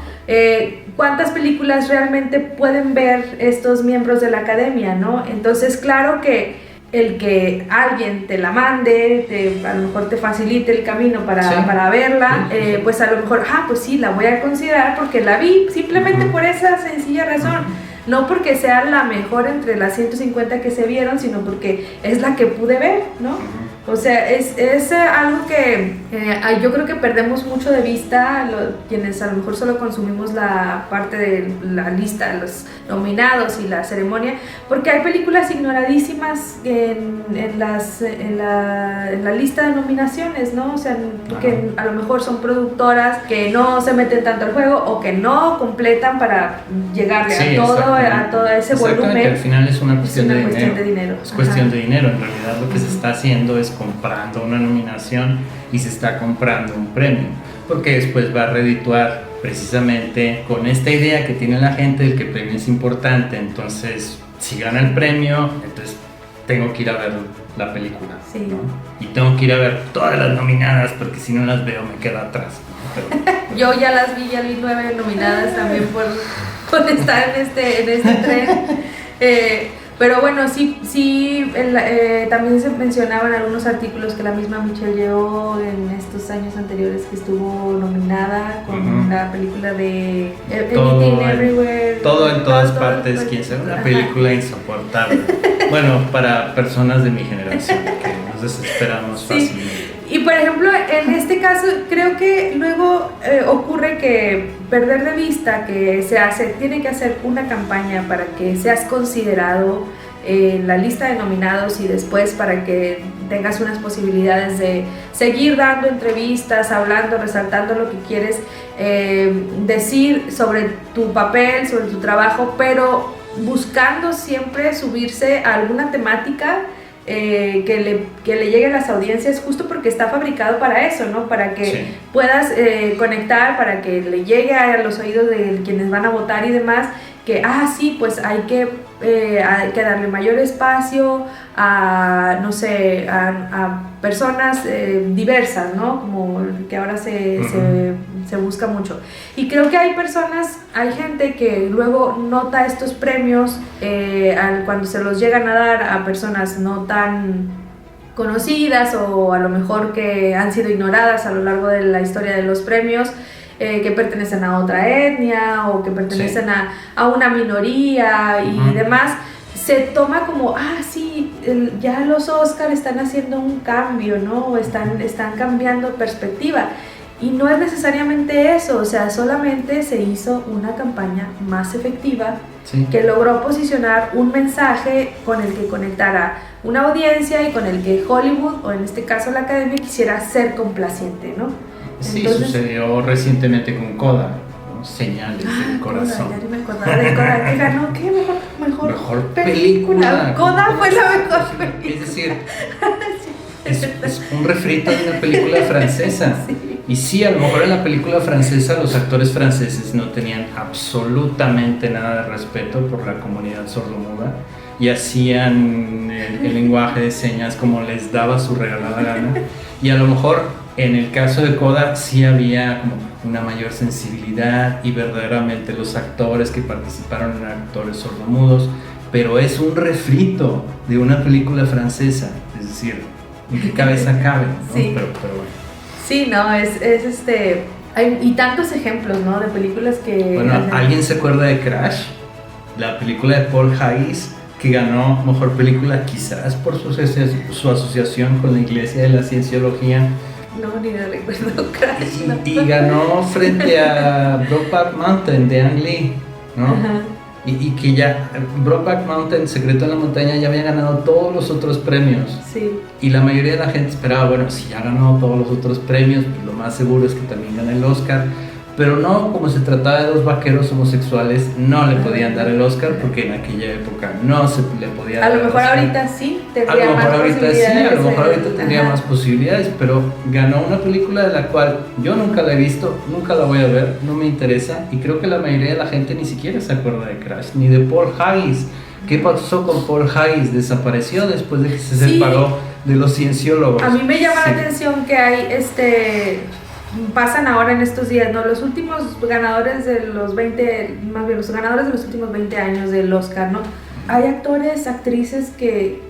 ¿Cuántas películas realmente pueden ver estos miembros de la academia, ¿no? Entonces, claro que el que alguien te la mande, a lo mejor te facilite el camino para verla, pues a lo mejor, pues sí, la voy a considerar porque la vi, simplemente por esa sencilla razón. No porque sea la mejor entre las 150 que se vieron, sino porque es la que pude ver, ¿no? O sea, es algo que yo creo que perdemos mucho de vista quienes a lo mejor solo consumimos la parte de la lista, los nominados y la ceremonia, porque hay películas ignoradísimas en la lista de nominaciones, ¿no? O sea, que a lo mejor son productoras que no se meten tanto al juego o que no completan para llegarle a todo ese volumen. Al final es una cuestión de dinero. Es cuestión de dinero. En realidad lo que se está haciendo es comprando una nominación y se está comprando un premio, porque después va a redituar precisamente con esta idea que tiene la gente de que el premio es importante. Entonces, si gana el premio, entonces tengo que ir a ver la película, ¿no? Y tengo que ir a ver todas las nominadas, porque si no las veo me quedo atrás, ¿no? Pero yo ya vi 9 nominadas también por estar en este tren. Pero bueno, sí también se mencionaban algunos artículos que la misma Michelle Yeoh en estos años anteriores que estuvo nominada con la película de Everything Everywhere. Todo en todas partes, quién sabe, una película insoportable. Bueno, para personas de mi generación que nos desesperamos fácilmente. Y por ejemplo, en este caso, creo que luego ocurre que perder de vista que tiene que hacer una campaña para que seas considerado en la lista de nominados y después para que tengas unas posibilidades de seguir dando entrevistas, hablando, resaltando lo que quieres. decir sobre tu papel, sobre tu trabajo, pero buscando siempre subirse a alguna temática que le llegue a las audiencias, justo porque está fabricado para eso, ¿no? Para que puedas conectar, para que le llegue a los oídos de quienes van a votar y demás, que, sí, pues hay que darle mayor espacio a, no sé, a personas diversas, ¿no? Como que ahora se busca mucho. Y creo que hay gente que luego nota estos premios cuando se los llegan a dar a personas no tan conocidas o a lo mejor que han sido ignoradas a lo largo de la historia de los premios, que pertenecen a otra etnia o que pertenecen a una minoría y demás. Se toma como, sí, ya los Oscar están haciendo un cambio, ¿no? O están cambiando perspectiva. Y no es necesariamente eso, o sea, solamente se hizo una campaña más efectiva que logró posicionar un mensaje con el que conectara una audiencia y con el que Hollywood, o en este caso la Academia, quisiera ser complaciente, ¿no? Sí, entonces, sucedió recientemente con Coda, ¿no? Señales del corazón. Coda, ya me acordaba de Coda, que ganó, ¿qué? Mejor película. Coda fue la mejor película. Es decir, es un refrito de una película francesa. Y sí, a lo mejor en la película francesa los actores franceses no tenían absolutamente nada de respeto por la comunidad sordomuda y hacían el lenguaje de señas como les daba su regalada gana. Y a lo mejor en el caso de Coda sí había como una mayor sensibilidad y verdaderamente los actores que participaron eran actores sordomudos, pero es un refrito de una película francesa, es decir, ¿en qué cabeza cabe? ¿No? Sí. Pero bueno. Sí, no, hay tantos ejemplos, ¿no? De películas que... Bueno, ¿alguien se acuerda de Crash? La película de Paul Haggis, que ganó Mejor Película quizás por su asociación con la Iglesia de la Cienciología. No, ni me recuerdo Crash. Y ganó frente a Brokeback Mountain de Ang Lee, ¿no? Ajá. Y que ya Brokeback Mountain, Secreto en la Montaña, ya había ganado todos los otros premios. Sí. Y la mayoría de la gente esperaba, bueno, si ya ganó todos los otros premios, pues lo más seguro es que también gane el Oscar. Pero no, como se trataba de dos vaqueros homosexuales, no le podían dar el Oscar porque en aquella época no se le podía dar. A lo mejor el Oscar. Ahorita sí tendría a lo más mejor ahorita posibilidades. Sí, a lo mejor ahorita tendría Ajá. más posibilidades, pero ganó una película de la cual yo nunca la he visto, nunca la voy a ver, no me interesa y creo que la mayoría de la gente ni siquiera se acuerda de Crash, ni de Paul Haggis. ¿Qué pasó con Paul Haggis? Desapareció después de que se separó de los cienciólogos. A mí me llama la atención que hay pasan ahora en estos días, ¿no? Los últimos ganadores de los 20, más bien los ganadores de los últimos 20 años del Oscar, ¿no? Hay actores, actrices que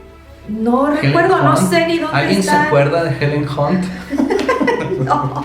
no Helen recuerdo, no Hunt. sé ni dónde ¿Alguien están. se acuerda de Helen Hunt? No.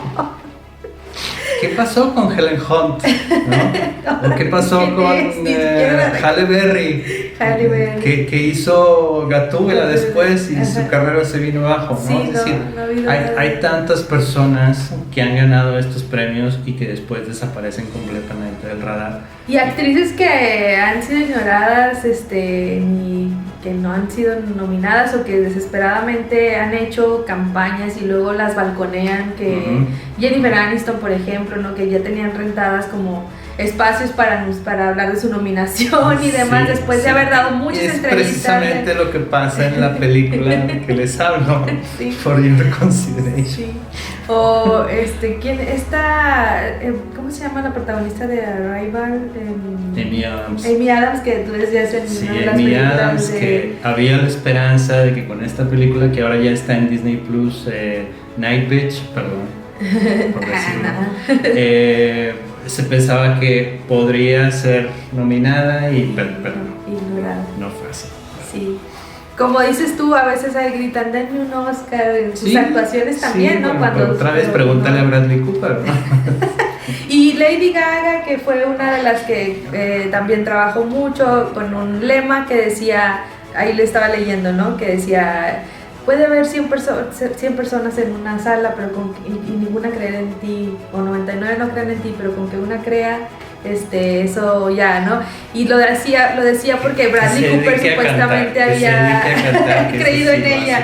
¿Qué pasó con Helen Hunt? ¿No? ¿O qué pasó con Halle Berry? Halle Berry. Que hizo Gatúbela después y su carrera se vino abajo, ¿no? Sí, Es decir, no hay tantas personas que han ganado estos premios y que después desaparecen completamente del radar. Y actrices que han sido ignoradas, y que no han sido nominadas o que desesperadamente han hecho campañas y luego las balconean, que Jennifer Aniston, por ejemplo, ¿no? Que ya tenían rentadas como espacios para hablar de su nominación y demás, después de haber dado muchas entrevistas. Es precisamente lo que pasa en la película que les hablo, Sí. For Your Consideration. Sí. O ¿quién está? ¿Cómo se llama la protagonista de Arrival? Amy Adams. Amy Adams, que tú decías en Sí, una de las Amy películas Adams, que había la esperanza de que con esta película que ahora ya está en Disney Plus, Night Beach, perdón por decirlo, se pensaba que podría ser nominada pero ignorada. no fue así. Sí. Como dices tú, a veces ahí gritan, denme un Oscar en sus actuaciones también, sí, ¿no? Bueno, Cuando otra vez pregúntale a Bradley Cooper, ¿no? Y Lady Gaga, que fue una de las que también trabajó mucho con un lema que decía, ahí le estaba leyendo, ¿no? Que decía, puede haber 100 personas en una sala, pero y ninguna creer en ti, o 99 no creen en ti, pero con que una crea, eso ya, ¿no? Y lo decía porque Bradley Cooper supuestamente había creído en ella.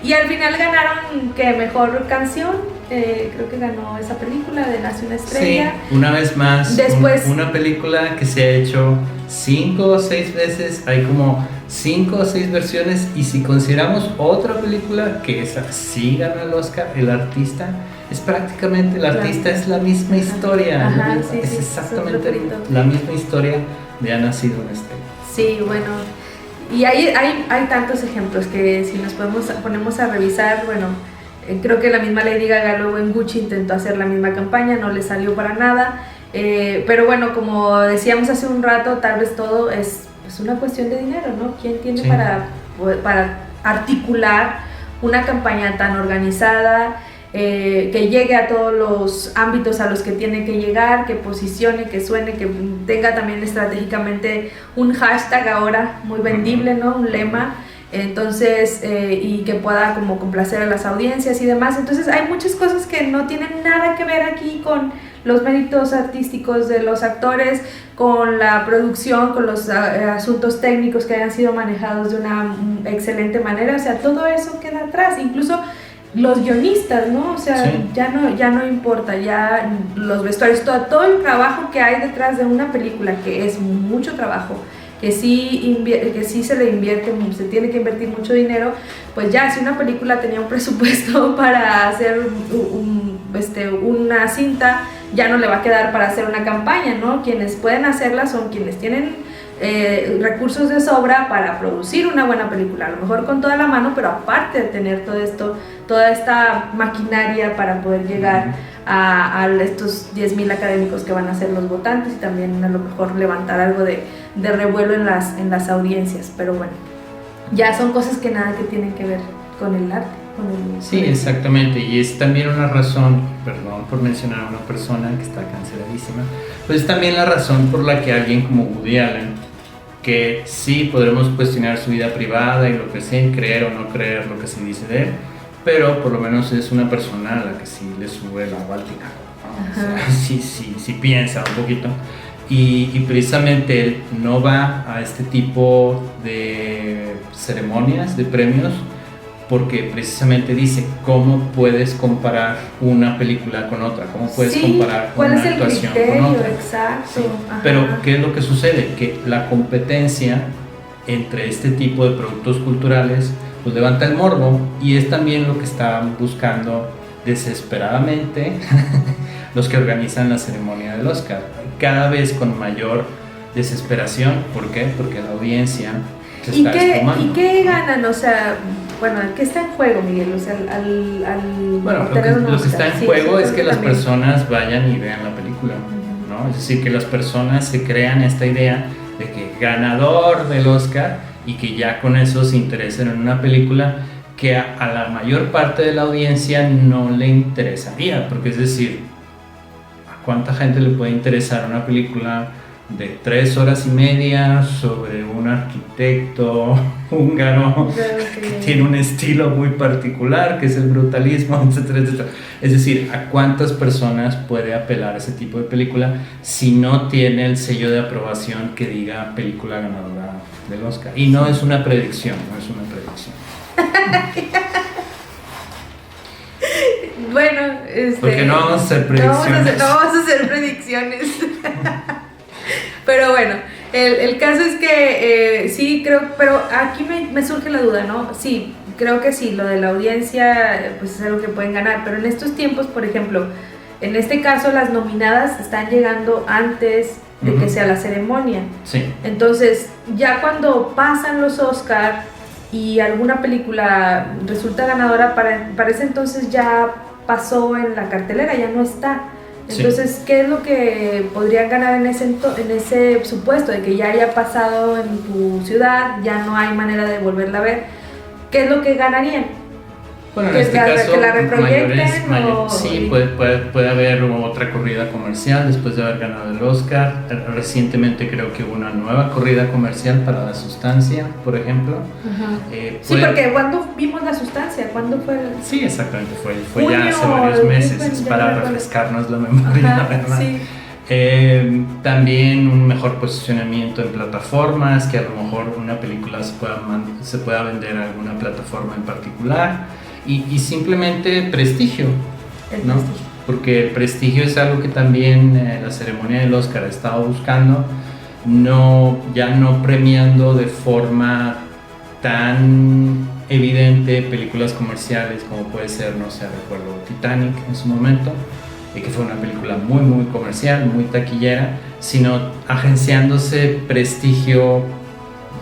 Y al final ganaron que mejor canción creo que ganó esa película de Nace una estrella. Sí, una vez más, Después, una película que se ha hecho 5 o 6 veces, hay como 5 o 6 versiones, y si consideramos otra película que esa sí ganó el Oscar, El Artista, es prácticamente, El Artista es la misma historia, Ajá, ¿no? sí, Es sí, exactamente es la misma historia de Ha nacido una estrella. sí, bueno, y hay tantos ejemplos que si nos ponemos a revisar, bueno, creo que la misma Lady Gaga luego en Gucci intentó hacer la misma campaña, no le salió para nada, pero bueno, como decíamos hace un rato, tal vez todo es una cuestión de dinero, ¿no? ¿Quién tiene Sí. para articular una campaña tan organizada, que llegue a todos los ámbitos a los que tiene que llegar, que posicione, que suene, que tenga también estratégicamente un hashtag ahora muy vendible, ¿no? Un lema, entonces, y que pueda como complacer a las audiencias y demás. Entonces hay muchas cosas que no tienen nada que ver aquí con los méritos artísticos de los actores, con la producción, con los asuntos técnicos que hayan sido manejados de una excelente manera. O sea, todo eso queda atrás, incluso los guionistas, ¿no? O sea, Sí. ya no importa, ya los vestuarios, todo el trabajo que hay detrás de una película, que es mucho trabajo, que sí se le invierte, se tiene que invertir mucho dinero, pues ya si una película tenía un presupuesto para hacer una cinta, ya no le va a quedar para hacer una campaña, ¿no? Quienes pueden hacerla son quienes tienen recursos de sobra para producir una buena película, a lo mejor con toda la mano, pero aparte de tener todo esto, toda esta maquinaria para poder llegar a estos 10,000 académicos que van a ser los votantes, y también a lo mejor levantar algo de revuelo en las audiencias. Pero bueno, ya son cosas que nada que tienen que ver con el arte. Sí, exactamente, y es también una razón, perdón por mencionar a una persona que está canceladísima, pues es también la razón por la que alguien como Woody Allen, que sí podremos cuestionar su vida privada y lo que sea, creer o no creer lo que se dice de él, pero por lo menos es una persona a la que sí le sube el agua al tinaco, ¿no? O sea, sí piensa un poquito, y precisamente él no va a este tipo de ceremonias, de premios, porque precisamente dice, ¿cómo puedes comparar una película con otra? ¿Cómo puedes comparar ¿cuál una es el actuación criterio? con otra? Exacto. Sí. Ajá. Pero, ¿qué es lo que sucede? Que la competencia entre este tipo de productos culturales pues levanta el morbo, y es también lo que están buscando desesperadamente los que organizan la ceremonia del Oscar. Cada vez con mayor desesperación. ¿Por qué? Porque la audiencia se está esfumando. ¿Y qué ganan? O sea, bueno, ¿qué está en juego, Miguel? O sea, Bueno, lo que está en juego es que las personas vayan y vean la película, ¿no? Es decir, que las personas se crean esta idea de que ganador del Oscar, y que ya con eso se interesen en una película que a la mayor parte de la audiencia no le interesaría, porque es decir, ¿a cuánta gente le puede interesar una película de 3 horas y media sobre un arquitecto húngaro que tiene un estilo muy particular, que es el brutalismo, etcétera, etcétera? Es decir, ¿a cuántas personas puede apelar ese tipo de película si no tiene el sello de aprobación que diga película ganadora del Oscar? Y no es una predicción, no es una predicción. Bueno, porque no vamos a hacer predicciones. No vamos a hacer predicciones. Pero bueno, el caso es que sí creo, pero aquí me surge la duda, ¿no? Sí, creo que sí, lo de la audiencia pues es algo que pueden ganar, pero en estos tiempos, por ejemplo, en este caso las nominadas están llegando antes de que sea la ceremonia. Sí. Entonces, ya cuando pasan los Oscar y alguna película resulta ganadora, para ese entonces ya pasó en la cartelera, ya no está. Entonces, sí. ¿Qué es lo que podrían ganar en ese supuesto de que ya haya pasado en tu ciudad, ya no hay manera de volverla a ver? ¿Qué es lo que ganarían? Bueno, en este caso, que la reproyecten sí, puede haber otra corrida comercial después de haber ganado el Oscar. Recientemente creo que hubo una nueva corrida comercial para La Sustancia, por ejemplo. Sí, porque ¿cuándo vimos La Sustancia? ¿Cuándo fue? Sí, exactamente, fue ya hace varios meses, es para refrescarnos la memoria, ¿verdad? Sí. También un mejor posicionamiento en plataformas, que a lo mejor una película se pueda vender a alguna plataforma en particular, y simplemente prestigio. ¿no? prestigio. Porque el prestigio es algo que también la ceremonia del Oscar ha estado buscando, ya no premiando de forma tan evidente películas comerciales como puede ser, no sé, recuerdo Titanic en su momento, que fue una película muy muy comercial, muy taquillera, sino agenciándose prestigio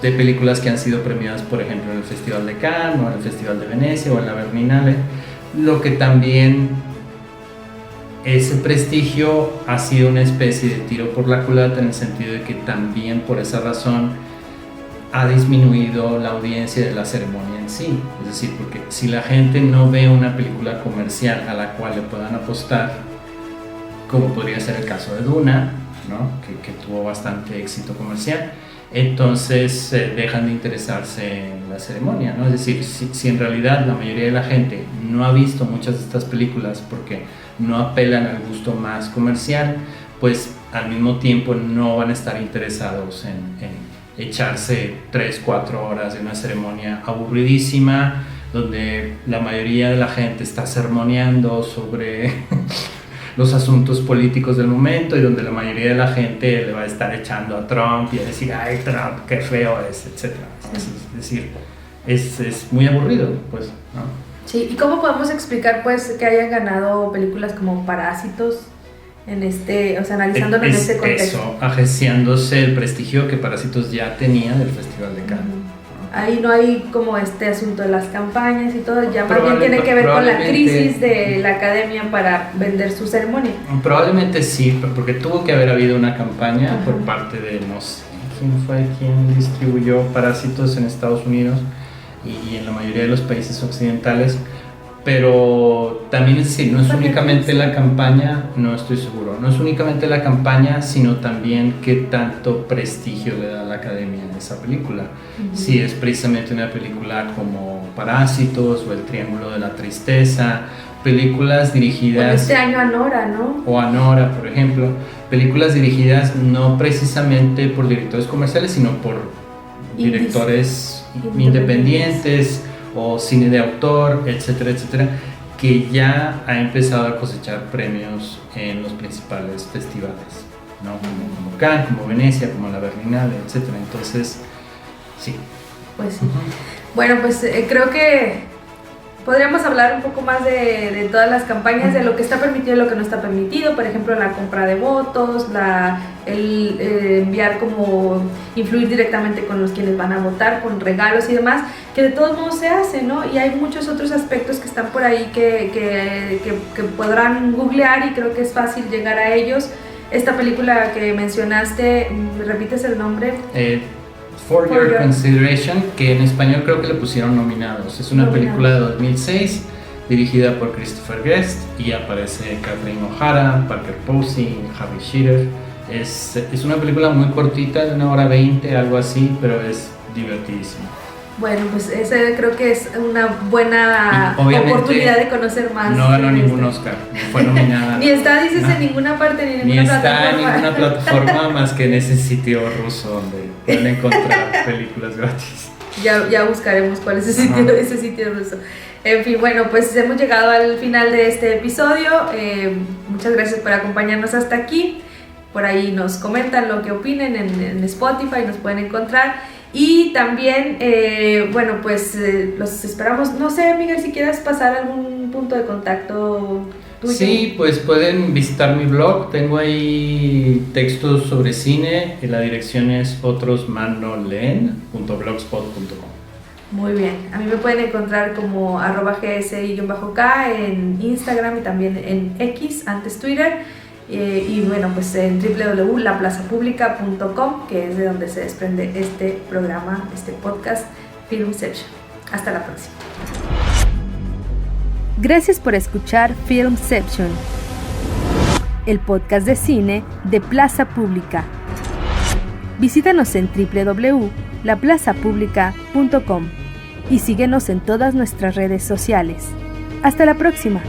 de películas que han sido premiadas, por ejemplo, en el Festival de Cannes, o en el Festival de Venecia, o en la Berlinale, lo que también ese prestigio ha sido una especie de tiro por la culata, en el sentido de que también por esa razón ha disminuido la audiencia de la ceremonia en sí. Es decir, porque si la gente no ve una película comercial a la cual le puedan apostar, como podría ser el caso de Duna, ¿no? que tuvo bastante éxito comercial, entonces dejan de interesarse en la ceremonia, ¿no? Es decir, si en realidad la mayoría de la gente no ha visto muchas de estas películas porque no apelan al gusto más comercial, pues al mismo tiempo no van a estar interesados en echarse 3-4 horas de una ceremonia aburridísima, donde la mayoría de la gente está sermoneando sobre los asuntos políticos del momento, y donde la mayoría de la gente le va a estar echando a Trump y a decir, ay, Trump, qué feo es, etc. Es decir, es muy aburrido, pues, ¿no? Sí, ¿y cómo podemos explicar, pues, que hayan ganado películas como Parásitos o sea, analizándolo en este contexto? Eso, agenciándose el prestigio que Parásitos ya tenía del Festival de Cannes. Ahí no hay como este asunto de las campañas y todo, ya más bien tiene que ver con la crisis de la academia para vender su ceremonia. Probablemente sí, porque tuvo que haber habido una campaña por parte de, no sé, quién fue quien distribuyó Parásitos en Estados Unidos y en la mayoría de los países occidentales, pero también es decir, no es únicamente la campaña, no estoy seguro, no es únicamente la campaña, sino también qué tanto prestigio le da a la academia a esa película. Si es precisamente una película como Parásitos o El Triángulo de la Tristeza, películas dirigidas... Bueno, este año Anora, ¿no? O Anora, por ejemplo, películas dirigidas no precisamente por directores comerciales, sino por directores independientes o cine de autor, etcétera, etcétera, que ya ha empezado a cosechar premios en los principales festivales, ¿no? Como Cannes, como Venecia, como la Berlinale, etcétera. Entonces, sí. Pues sí. Bueno, pues creo que podríamos hablar un poco más de todas las campañas, de lo que está permitido y lo que no está permitido, por ejemplo, la compra de votos, el enviar como influir directamente con los quienes van a votar, con regalos y demás, que de todos modos se hace, ¿no? Y hay muchos otros aspectos que están por ahí que podrán googlear y creo que es fácil llegar a ellos. Esta película que mencionaste, ¿me repites el nombre? For Your Consideration, que en español creo que le pusieron nominados. Es una película de 2006 dirigida por Christopher Guest y aparece Kathleen O'Hara, Parker Posey, Harry Shearer. Es una película muy cortita, de 1 hora 20, algo así, pero es divertidísima. Bueno, pues ese creo que es una buena oportunidad de conocer más. No ganó ningún Oscar, no fue nominada. Ni está, dices, en ninguna parte, ni en ninguna plataforma. Ni está en ninguna plataforma más que en ese sitio ruso donde pueden encontrar películas gratis. Ya buscaremos cuál es ese sitio ruso. En fin, bueno, pues hemos llegado al final de este episodio. Muchas gracias por acompañarnos hasta aquí. Por ahí nos comentan lo que opinen en Spotify, nos pueden encontrar. Y también, bueno, pues los esperamos. No sé, Miguel, si quieres pasar algún punto de contacto tuyo. Sí, pues pueden visitar mi blog. Tengo ahí textos sobre cine. Y la dirección es otrosmanoleen.blogspot.com. Muy bien, a mí me pueden encontrar como @gsi_k en Instagram y también en X, antes Twitter. Y bueno, pues en www.laplazapublica.com, que es de donde se desprende este programa, este podcast Filmception. Hasta la próxima. Gracias por escuchar Filmception, el podcast de cine de Plaza Pública. Visítanos en www.laplazapublica.com y síguenos en todas nuestras redes sociales. Hasta la próxima.